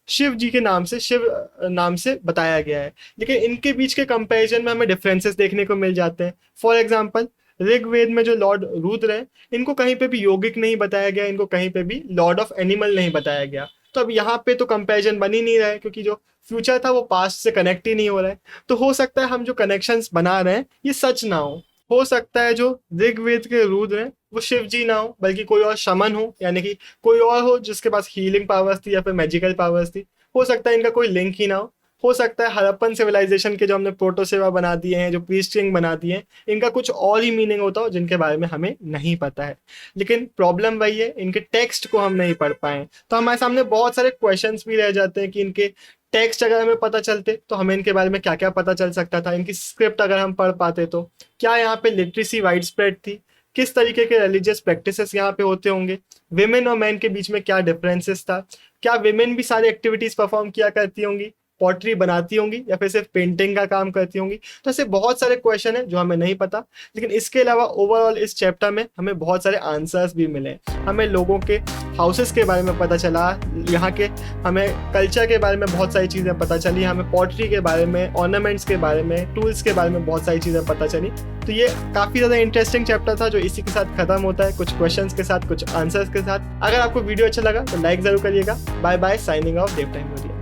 शिव जी के शिव नाम से बताया गया है। लेकिन इनके बीच के कंपैरिजन में हमें डिफरेंसेस देखने को मिल जाते हैं। फॉर एग्जांपल ऋग्वेद में जो लॉर्ड रुद्र है इनको कहीं पे भी योगिक नहीं बताया गया, इनको कहीं पे भी लॉर्ड ऑफ एनिमल नहीं बताया गया। तो अब यहाँ पे तो कंपैरिजन बन ही नहीं रहा है क्योंकि जो फ्यूचर था वो पास्ट से कनेक्ट ही नहीं हो रहा है। तो हो सकता है हम जो कनेक्शंस बना रहे हैं ये सच ना हो सकता है जो ऋग्वेद के रुद्र हैं वो शिव जी ना हो बल्कि कोई और शमन हो, यानी कि कोई और हो जिसके पास हीलिंग पावर्स थी या फिर मैजिकल पावर्स थी। हो सकता है इनका कोई लिंक ही ना हो सकता है हड़प्पन सिविलाइजेशन के जो हमने प्रोटो सेवा बना दिए हैं, जो प्रीस्ट किंग बना दिए हैं, इनका कुछ और ही मीनिंग होता हो जिनके बारे में हमें नहीं पता है। लेकिन प्रॉब्लम वही है, इनके टेक्स्ट को हम नहीं पढ़ पाए। तो हमारे सामने बहुत सारे क्वेश्चंस भी रह जाते हैं कि इनके टेक्स्ट अगर हमें पता चलते तो हमें इनके बारे में क्या क्या पता चल सकता था, इनकी स्क्रिप्ट अगर हम पढ़ पाते तो क्या यहाँ पे लिटरेसी वाइड स्प्रेड थी, किस तरीके के रिलीजियस प्रैक्टिसेस यहाँ पे होते होंगे, विमेन और मैन के बीच में क्या डिफरेंसेस था, क्या विमेन भी सारी एक्टिविटीज परफॉर्म किया करती होंगी, पॉटरी बनाती होंगी या फिर सिर्फ पेंटिंग का काम करती होंगी। तो ऐसे बहुत सारे क्वेश्चन हैं जो हमें नहीं पता। लेकिन इसके अलावा ओवरऑल इस चैप्टर में हमें बहुत सारे आंसर्स भी मिले। हमें लोगों के हाउसेस के बारे में पता चला, यहाँ के हमें कल्चर के बारे में बहुत सारी चीज़ें पता चली, हमें पॉटरी के बारे में, ऑर्नामेंट्स के बारे में, टूल्स के बारे में बहुत सारी चीज़ें पता चली। तो ये काफ़ी ज़्यादा इंटरेस्टिंग चैप्टर था जो इसी के साथ खत्म होता है, कुछ क्वेश्चंस के साथ, कुछ आंसर्स के साथ। अगर आपको वीडियो अच्छा लगा तो लाइक ज़रूर करिएगा। बाय बाय, साइनिंग ऑफ, देव टाइम मीडिया।